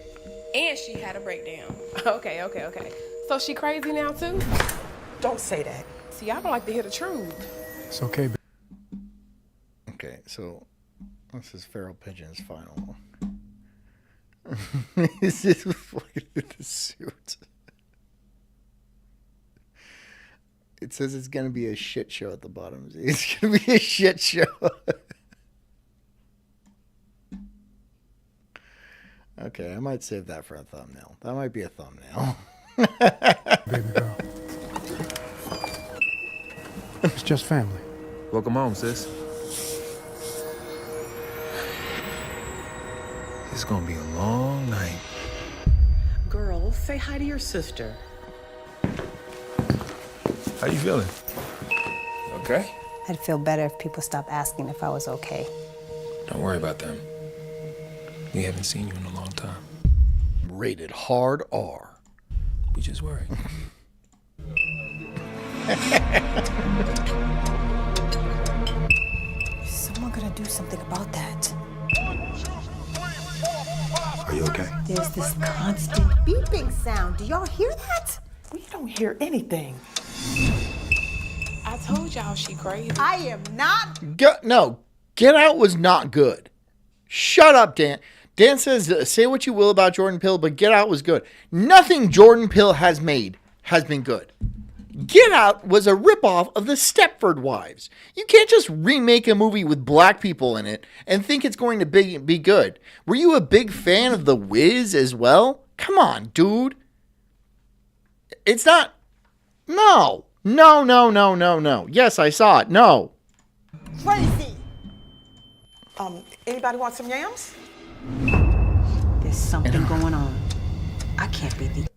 and she had a breakdown. Okay. So she crazy now too? Don't say that. See, I don't like to hear the truth. It's okay, baby. Okay, so this is Feral Pigeon's final. This is looking at the suit. It says it's gonna be a shit show at the bottom. It's gonna be a shit show. Okay, I might save that for a thumbnail. That might be a thumbnail. Baby girl. It's just family. Welcome home, sis. It's gonna be a long night. Girls, say hi to your sister. How you feeling? Okay? I'd feel better if people stopped asking if I was okay. Don't worry about them. We haven't seen you in a long time. Rated hard R. We just worry. Is someone gonna do something about that? Are you okay? There's this constant beeping sound. Do y'all hear that? We don't hear anything. I told y'all she crazy. I am not. No, Get Out was not good. Shut up, Dan. Dan says, say what you will about Jordan Peele, but Get Out was good. Nothing Jordan Peele has made has been good. Get Out was a ripoff of the Stepford Wives. You can't just remake a movie with black people in it and think it's going to be good. Were you a big fan of The Wiz as well? Come on, dude. It's not... No. Yes, I saw it. No. Crazy. Anybody want some yams? There's something going on. I can't be the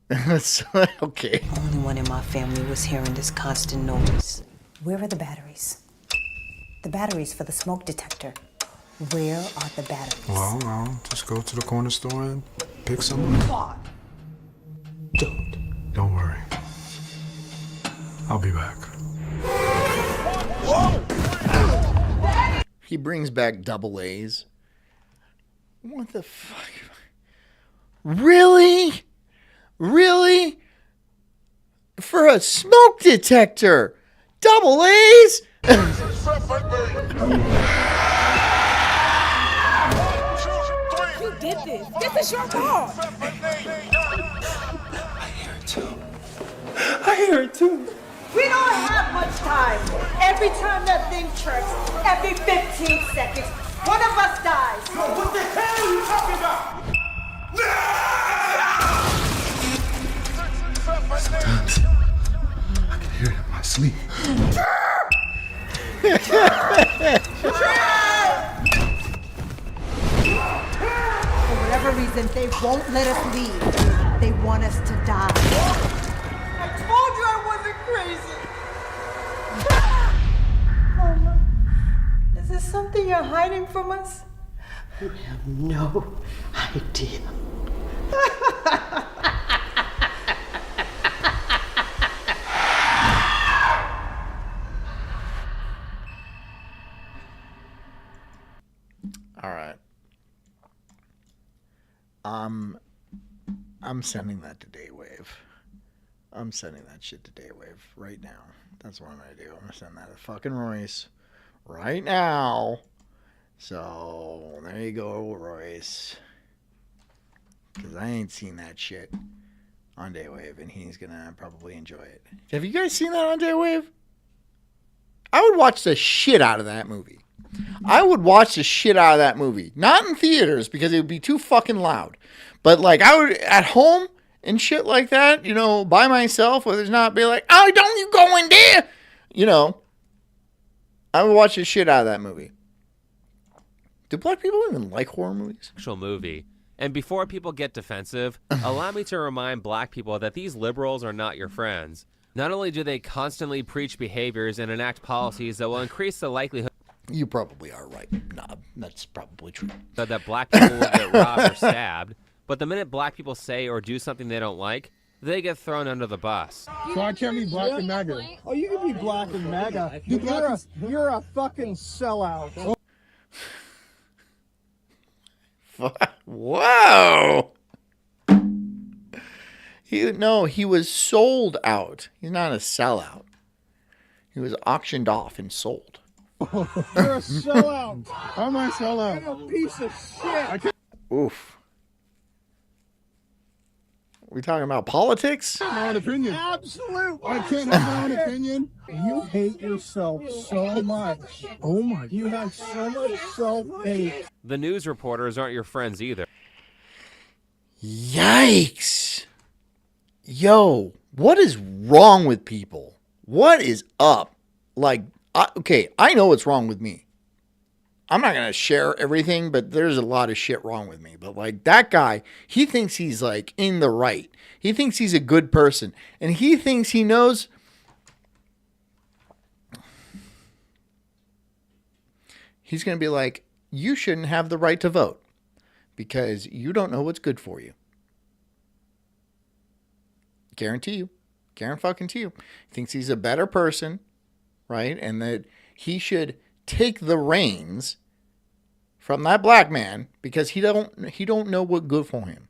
okay. only one in my family was hearing this constant noise. Where are the batteries? The batteries for the smoke detector. Where are the batteries? Well, just go to the corner store and pick some up. Don't worry. I'll be back. He brings back double A's. What the fuck? Really? Really? For a smoke detector? Double A's? You did this. this. This is your fault. I hear it too. We don't have much time. Every time that thing chirps, every 15 seconds, one of us dies. Yo, what the hell are you talking about? Sometimes I can hear it in my sleep. For whatever reason, they won't let us leave. They want us to die. I told you I wasn't crazy. Mama, is there something you're hiding from us? You have no idea. All right. I'm sending that to Daywave. I'm sending that shit to Daywave right now. That's what I'm gonna do. I'm gonna send that to fucking Royce right now. So there you go, Royce. Because I ain't seen that shit on Daywave, and he's gonna probably enjoy it. Have you guys seen that on Daywave? I would watch the shit out of that movie. I would watch the shit out of that movie. Not in theaters because it would be too fucking loud. But like I would at home and shit like that, you know, by myself, where there's not be like, oh, don't you go in there? You know, I would watch the shit out of that movie. Do black people even like horror movies? Actual movie. And before people get defensive, allow me to remind black people that these liberals are not your friends. Not only do they constantly preach behaviors and enact policies that will increase the likelihood you probably are right, Knob. That's probably true. that black people will get robbed or stabbed, but the minute black people say or do something they don't like, they get thrown under the bus. So I can't be black and MAGA. Oh, you can be black and MAGA. You're a fucking sellout. Whoa! He was sold out. He's not a sellout. He was auctioned off and sold. You're a sellout. I'm a sellout. You're a piece of shit. Oof. We talking about politics? My own opinion. Absolute. I can't have my own opinion. You hate yourself so much. Oh my. You have so much self-hate. The news reporters aren't your friends either. Yikes. Yo, what is wrong with people? What is up? Like, okay, I know what's wrong with me. I'm not going to share everything, but there's a lot of shit wrong with me. But like that guy, he thinks he's like in the right. He thinks he's a good person. And he thinks he knows. He's going to be like, you shouldn't have the right to vote because you don't know what's good for you. Guarantee you. Guarantee you. He thinks he's a better person, right? And that he should take the reins from that black man because he don't know what good for him.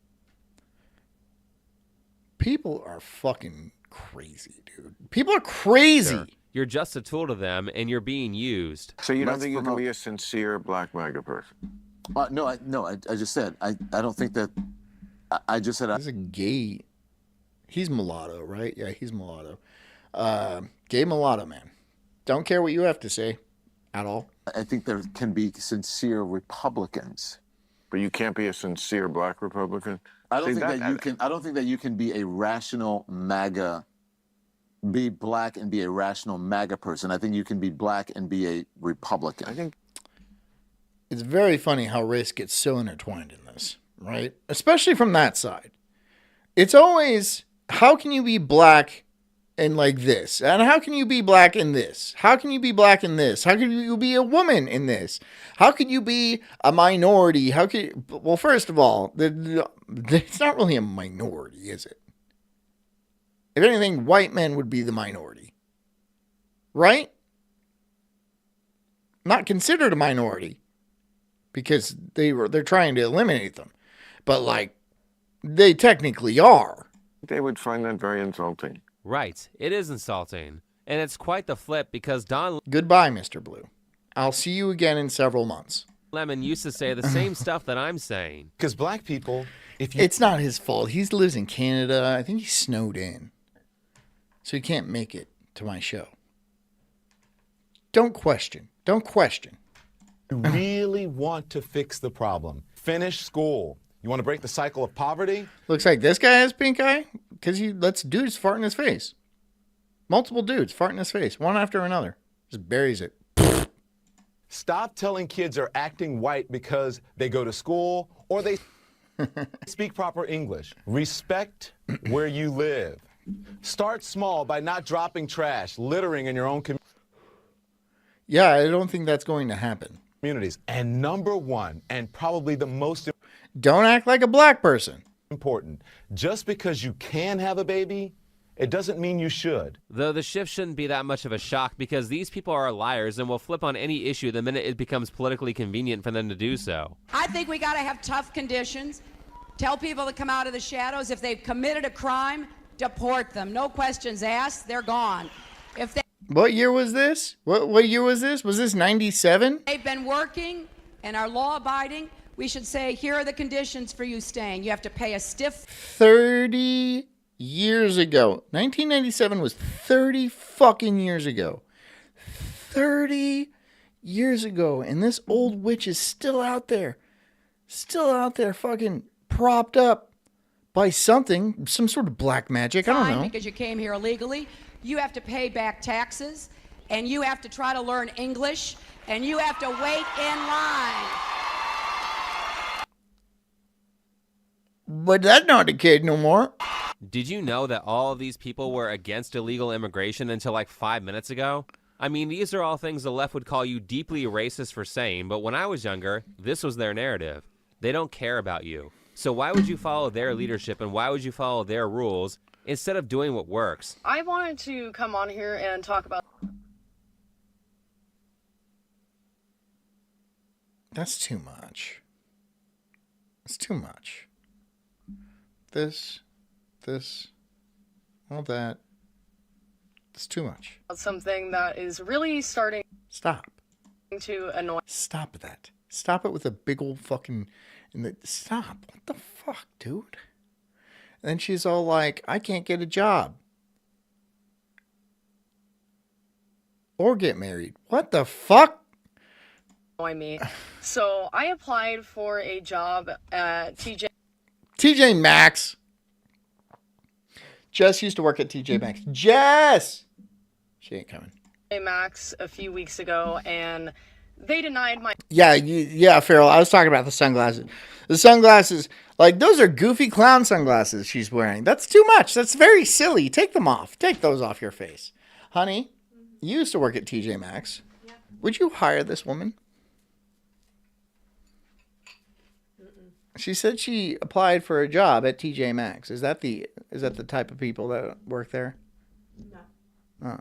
People are fucking crazy, dude. People are crazy. Sure. You're just a tool to them, and you're being used. So you don't think you can be a sincere black MAGA person? No, I just said I don't think that. I just said he's a gay. He's mulatto, right? Yeah, he's mulatto. Gay mulatto man. Don't care what you have to say. At all. I think there can be sincere Republicans, but you can't be a sincere black Republican. I don't think that you can. I don't think that you can be a rational MAGA, be black and be a rational MAGA person. I think you can be black and be a Republican. I think it's very funny how race gets so intertwined in this, right? Especially from that side. It's always how can you be black and like this? And how can you be black in this? How can you be black in this? How can you be a woman in this? How can you be a minority? How can you, well, first of all, it's not really a minority, is it? If anything, white men would be the minority. Right? Not considered a minority because they're trying to eliminate them. But like they technically are. They would find that very insulting. Right. It is insulting. And it's quite the flip because Don... Goodbye, Mr. Blue. I'll see you again in several months. Lemon used to say the same stuff that I'm saying. Because black people, if you... It's not his fault. He lives in Canada. I think he's snowed in. So he can't make it to my show. Don't question. Don't question. You really want to fix the problem. Finish school. You want to break the cycle of poverty? Looks like this guy has pink eye because he lets dudes fart in his face. Multiple dudes fart in his face, one after another. Just buries it. Stop telling kids are acting white because they go to school or they speak proper English. Respect where you live. Start small by not dropping trash, littering in your own community. Yeah, I don't think that's going to happen. Communities. And number one, and probably the most don't act like a black person. Important. Just because you can have a baby, it doesn't mean you should. Though the shift shouldn't be that much of a shock because these people are liars and will flip on any issue the minute it becomes politically convenient for them to do so. I think we got to have tough conditions. Tell people to come out of the shadows. If they've committed a crime, deport them. No questions asked. They're gone. If they What year was this? What year was this? Was this 97? They've been working and are law-abiding. We should say, here are the conditions for you staying. You have to pay a stiff... 30 years ago. 1997 was 30 fucking years ago. 30 years ago. And this old witch is still out there. Still out there fucking propped up by something. Some sort of black magic. I don't know. Because you came here illegally. You have to pay back taxes. And you have to try to learn English. And you have to wait in line. But that's not the case no more. Did you know that all of these people were against illegal immigration until like 5 minutes ago? I mean, these are all things the left would call you deeply racist for saying, but when I was younger, this was their narrative. They don't care about you. So why would you follow their leadership and why would you follow their rules instead of doing what works? I wanted to come on here and talk about... That's too much. It's too much. This, all that. It's too much. Something that is really starting... Stop. ...to annoy... Stop that. Stop it with a big old fucking... Stop. What the fuck, dude? And then she's all like, I can't get a job. Or get married. What the fuck? Annoy me. So I applied for a job at TJ Maxx. Jess used to work at TJ Maxx. Jess! She ain't coming. Maxx a few weeks ago, and they denied my... Yeah, Farrell, I was talking about the sunglasses. The sunglasses, like, those are goofy clown sunglasses she's wearing. That's too much. That's very silly. Take them off. Take those off your face. Honey, you used to work at TJ Maxx. Yeah. Would you hire this woman? She said she applied for a job at TJ Maxx. Is that the type of people that work there? No. Oh.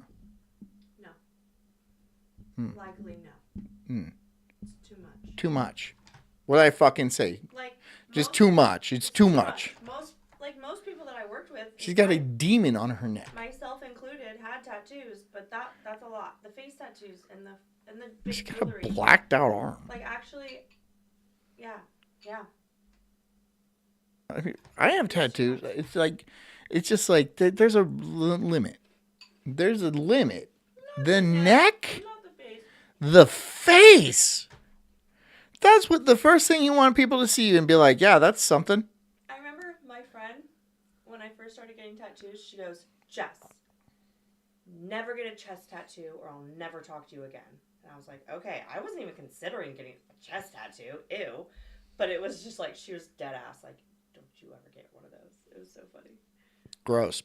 No. Likely no. It's too much. Too much. What did I fucking say? Like just too much. It's too much. Most people that I worked with. She's got a demon on her neck. Myself included had tattoos, but that's a lot. The face tattoos and the big She's got jewelry. a blacked out arm. Like actually, yeah. I mean, I have tattoos. It's just like there's a limit. There's a limit. The neck, the face. That's what the first thing you want people to see you and be like, yeah, that's something. I remember my friend when I first started getting tattoos. She goes, Jess, never get a chest tattoo, or I'll never talk to you again. And I was like, okay. I wasn't even considering getting a chest tattoo. Ew. But it was just like she was dead ass. Like, don't you ever get one of those? It was so funny. Gross.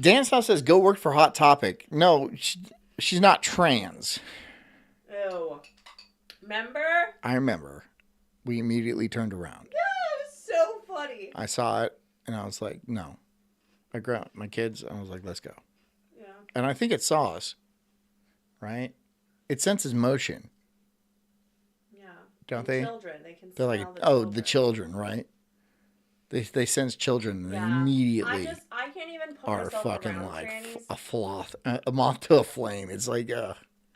Dan South says, go work for Hot Topic. No, she's not trans. Ew. Remember? I remember. We immediately turned around. Yeah, it was so funny. I saw it, and I was like, no. I grabbed my kids, and I was like, let's go. Yeah. And I think it saw us, right? It senses motion. Yeah. Don't they? Children, they can They're smell like, the oh, children. the children, right? They sense children, and they immediately I can't even put are myself fucking around like trannies. a moth to a flame. It's like,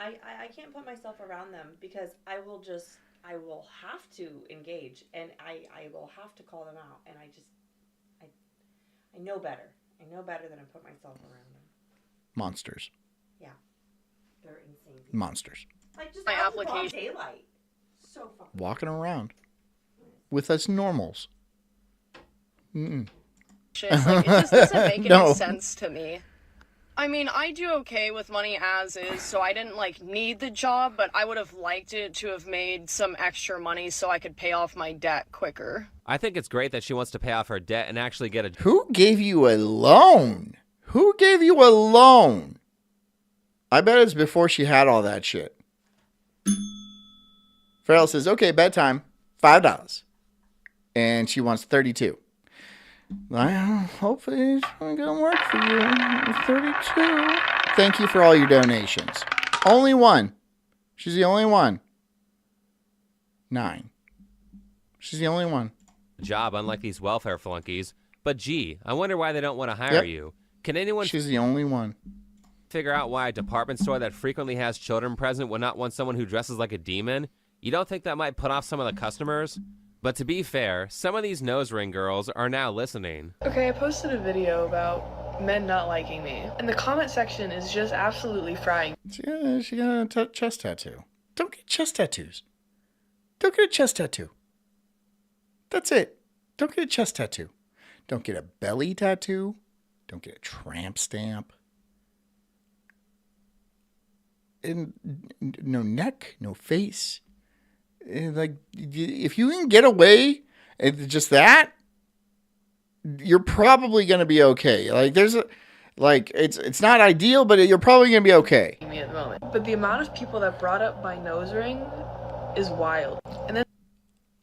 I can't put myself around them because I will have to engage, and I will have to call them out, and I know better. I know better than to put myself around them. Monsters. Yeah. They're insane. Monsters. Like, just My out in broad application. daylight. So fucking. Walking around with us normals. Mm-mm. Like, it just doesn't make No. any sense to me. I mean, I do okay with money as is, so I didn't like need the job, but I would have liked it to have made some extra money so I could pay off my debt quicker. I think it's great that she wants to pay off her debt and actually get a... Who gave you a loan? Who gave you a loan? I bet it's before she had all that shit. Farrell says, okay, bedtime, $5. And she wants 32. Hopefully it's going to work for you. 32. Thank you for all your donations. Only one. She's the only one. 9. She's the only one. job, unlike these welfare flunkies. But gee, I wonder why they don't want to hire you. Can anyone... She's the only one. Figure out why a department store that frequently has children present would not want someone who dresses like a demon? You don't think that might put off some of the customers? But to be fair, some of these nose ring girls are now listening. Okay, I posted a video about men not liking me, and the comment section is just absolutely frying. She got a chest tattoo. Don't get chest tattoos. Don't get a chest tattoo. That's it. Don't get a chest tattoo. Don't get a belly tattoo. Don't get a tramp stamp. And no neck, no face. Like, if you can get away with just that, you're probably going to be okay. Like, it's not ideal, but you're probably going to be okay. Me at the moment. But the amount of people that brought up my nose ring is wild. And then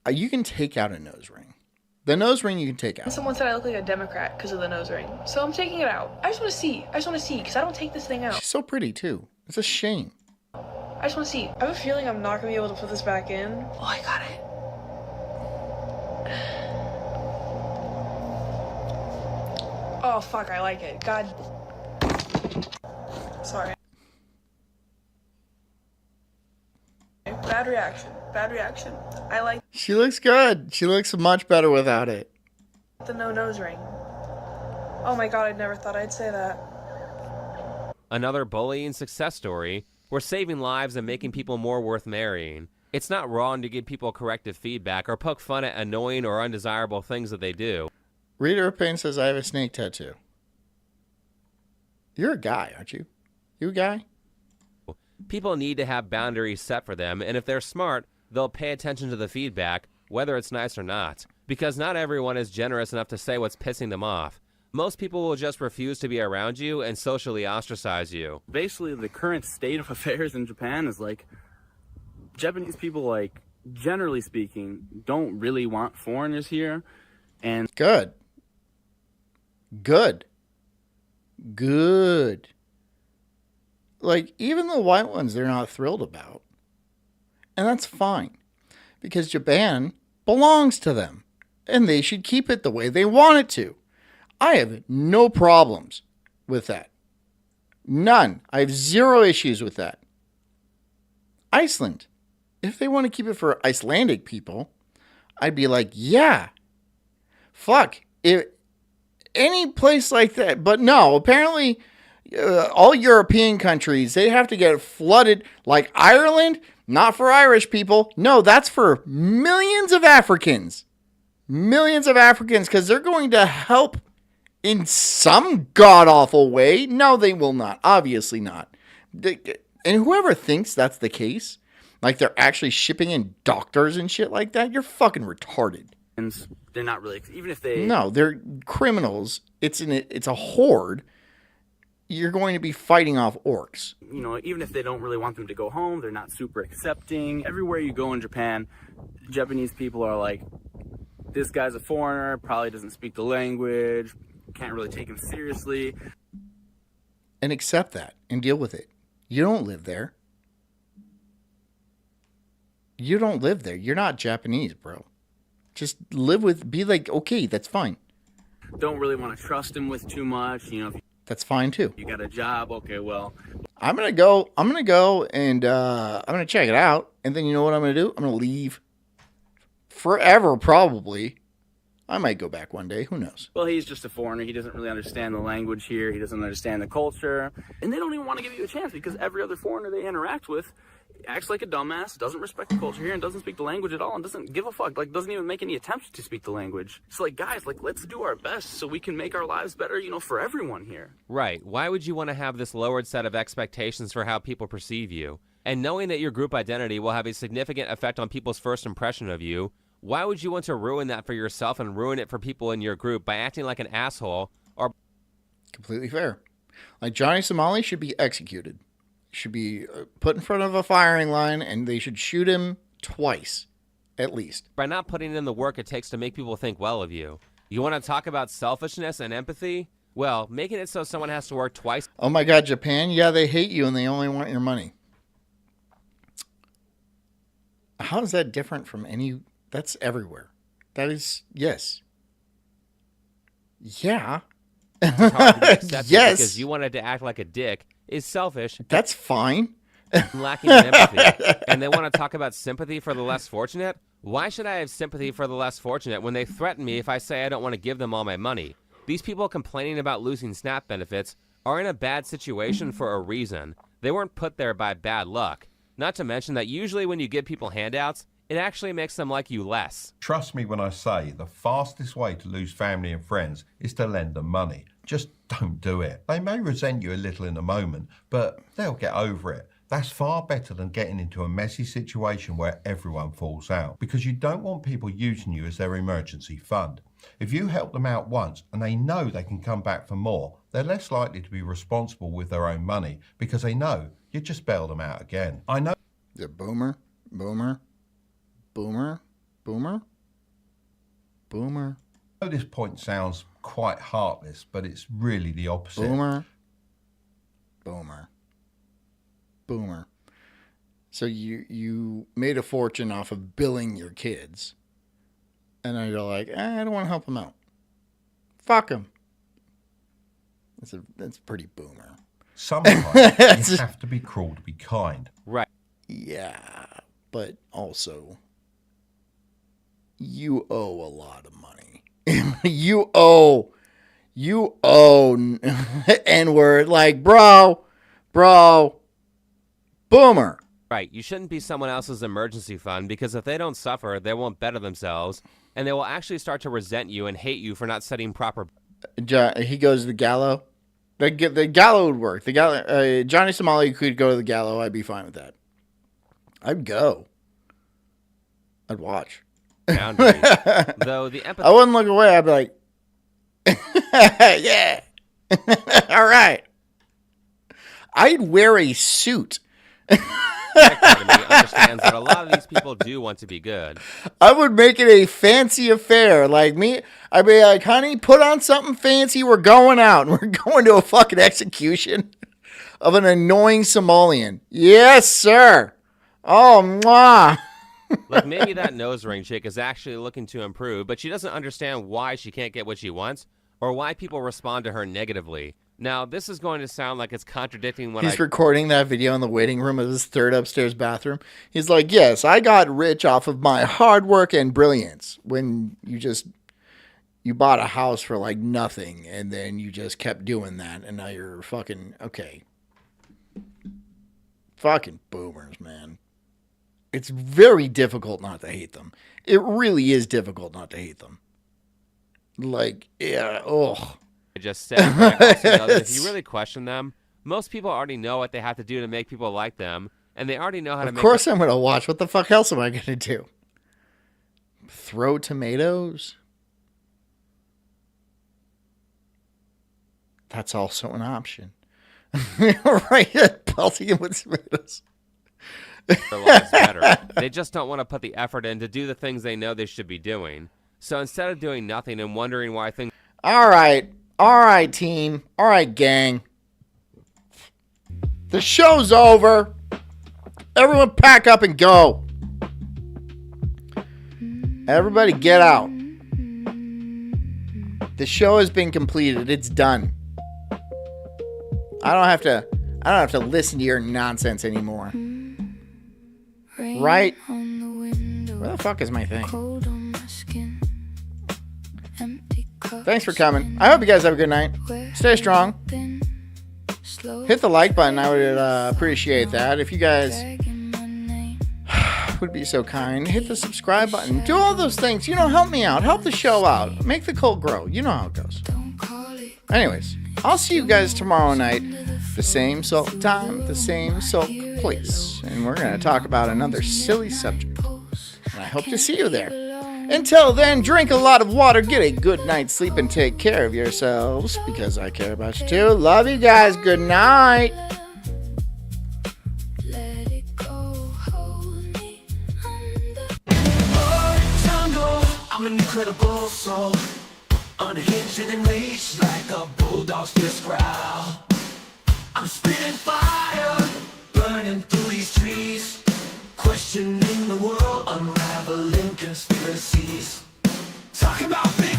You can take out a nose ring. The nose ring you can take out. someone said I look like a Democrat because of the nose ring. So I'm taking it out. I just want to see. Because I don't take this thing out. She's so pretty, too. It's a shame. I just want to see. I have a feeling I'm not going to be able to put this back in. Oh, I got it. Oh, fuck, I like it. God. Sorry. Bad reaction. Bad reaction. I like She looks good. She looks much better without it. the no nose ring. Oh my god, I never thought I'd say that. Another bullying success story. We're saving lives and making people more worth marrying. It's not wrong to give people corrective feedback or poke fun at annoying or undesirable things that they do. Reader of Pain says, I have a snake tattoo. You're a guy, aren't you? You a guy? People need to have boundaries set for them, and if they're smart, they'll pay attention to the feedback, whether it's nice or not. Because not everyone is generous enough to say what's pissing them off. Most people will just refuse to be around you and socially ostracize you. Basically, the current state of affairs in Japan is like, Japanese people, like, generally speaking, don't really want foreigners here. And Good. Like, even the white ones, they're not thrilled about. And that's fine. Because Japan belongs to them. And they should keep it the way they want it to. I have no problems with that. None. I have zero issues with that. Iceland. If they want to keep it for Icelandic people, I'd be like, yeah. Fuck. Any place like that. But no, apparently all European countries, they have to get flooded. Like Ireland, not for Irish people. No, that's for millions of Africans. Millions of Africans, because they're going to help in some god-awful way. No, they will not. Obviously not. And whoever thinks that's the case, like they're actually shipping in doctors and shit like that, you're fucking retarded. they're not really, even if they... No, they're criminals. It's a horde. You're going to be fighting off orcs. You know, even if they don't really want them to go home, they're not super accepting. Everywhere you go in Japan, Japanese people are like, this guy's a foreigner, probably doesn't speak the language, can't really take him seriously. And accept that and deal with it. You don't live there. You don't live there. You're not Japanese, bro. Just be like, okay, that's fine. Don't really want to trust him with too much, you know. That's fine too. You got a job, okay, well. I'm gonna go and I'm gonna check it out, and then you know what I'm gonna do? I'm gonna leave forever, probably. I might go back one day. Who knows? Well, he's just a foreigner. He doesn't really understand the language here. He doesn't understand the culture. And they don't even want to give you a chance because every other foreigner they interact with acts like a dumbass, doesn't respect the culture here, and doesn't speak the language at all, and doesn't give a fuck. Like, doesn't even make any attempts to speak the language. So, like, guys, like, let's do our best so we can make our lives better, you know, for everyone here. Right. Why would you want to have this lowered set of expectations for how people perceive you? And knowing that your group identity will have a significant effect on people's first impression of you, why would you want to ruin that for yourself and ruin it for people in your group by acting like an asshole or... Completely fair. Like, Johnny Somali should be executed. Should be put in front of a firing line, and they should shoot him twice, at least. By not putting in the work it takes to make people think well of you. You want to talk about selfishness and empathy? Well, making it so someone has to work twice... Oh my God, Japan? Yeah, they hate you and they only want your money. How is that different from any... That's everywhere. That is... Yes. Yeah. It's hard to be accepted yes. Because you wanted to act like a dick is selfish. That's fine. Lacking in empathy. And they want to talk about sympathy for the less fortunate? Why should I have sympathy for the less fortunate when they threaten me if I say I don't want to give them all my money? These people complaining about losing SNAP benefits are in a bad situation for a reason. They weren't put there by bad luck. Not to mention that usually when you give people handouts, it actually makes them like you less. Trust me when I say the fastest way to lose family and friends is to lend them money. Just don't do it. They may resent you a little in a moment, but they'll get over it. That's far better than getting into a messy situation where everyone falls out, because you don't want people using you as their emergency fund. If you help them out once and they know they can come back for more, they're less likely to be responsible with their own money because they know you just bail them out again. I know. The boomer. I know this point sounds quite heartless, but it's really the opposite. Boomer. So you made a fortune off of billing your kids. And then you're like, I don't want to help them out. Fuck them. That's pretty boomer. Sometimes you have to be cruel to be kind. Right. Yeah, but also, you owe a lot of money. you owe N-word, like, bro, boomer. Right, you shouldn't be someone else's emergency fund because if they don't suffer, they won't better themselves, and they will actually start to resent you and hate you for not setting proper... He goes to the gallows. The gallows would work. Johnny Somali could go to the gallows. I'd be fine with that. I'd go. I'd watch. Boundaries. Though the empathy... I wouldn't look away. I'd be like, yeah. All right. I'd wear a suit. That part of me understands that a lot of these people do want to be good. I would make it a fancy affair. Like me, I'd be like, honey, put on something fancy. We're going out. We're going to a fucking execution of an annoying Somalian. Yes, sir. Oh, mwah. Like maybe that nose ring chick is actually looking to improve, but she doesn't understand why she can't get what she wants or why people respond to her negatively. Now, this is going to sound like it's contradicting what He's recording that video in the waiting room of his third upstairs bathroom. He's like, yes, I got rich off of my hard work and brilliance. When you bought a house for like nothing and then you just kept doing that and now you're fucking, okay. Fucking boomers, man. It's very difficult not to hate them. It really is difficult not to hate them. Like, yeah, ugh. I just said, but I also know that if you really question them, most people already know what they have to do to make people like them, and they already know how to make... Of course I'm going to watch. What the fuck else am I going to do? Throw tomatoes? That's also an option. Right? Pelting him with tomatoes. Their lives better. They just don't want to put the effort in to do the things they know they should be doing. So instead of doing nothing and wondering why things... All right, team. All right, gang. The show's over. Everyone pack up and go. Everybody get out. The show has been completed. It's done. I don't have I don't have to listen to your nonsense anymore. Right? Where the fuck is my thing? Thanks for coming. I hope you guys have a good night. Stay strong. Hit the like button. I would appreciate that. If you guys would be so kind, hit the subscribe button. Do all those things. Help me out. Help the show out. Make the cult grow. You know how it goes. Anyways, I'll see you guys tomorrow night. The same Sulk time, the same Sulk place. And we're going to talk about another silly subject. And I hope to see you there. Until then, drink a lot of water, get a good night's sleep, and take care of yourselves, because I care about you too. Love you guys. Good night. I'm an incredible soul, unhinged and unleashed like a bulldog's fierce growl. I'm spitting fire, burning through these trees, questioning the world, unraveling conspiracies. Talking about big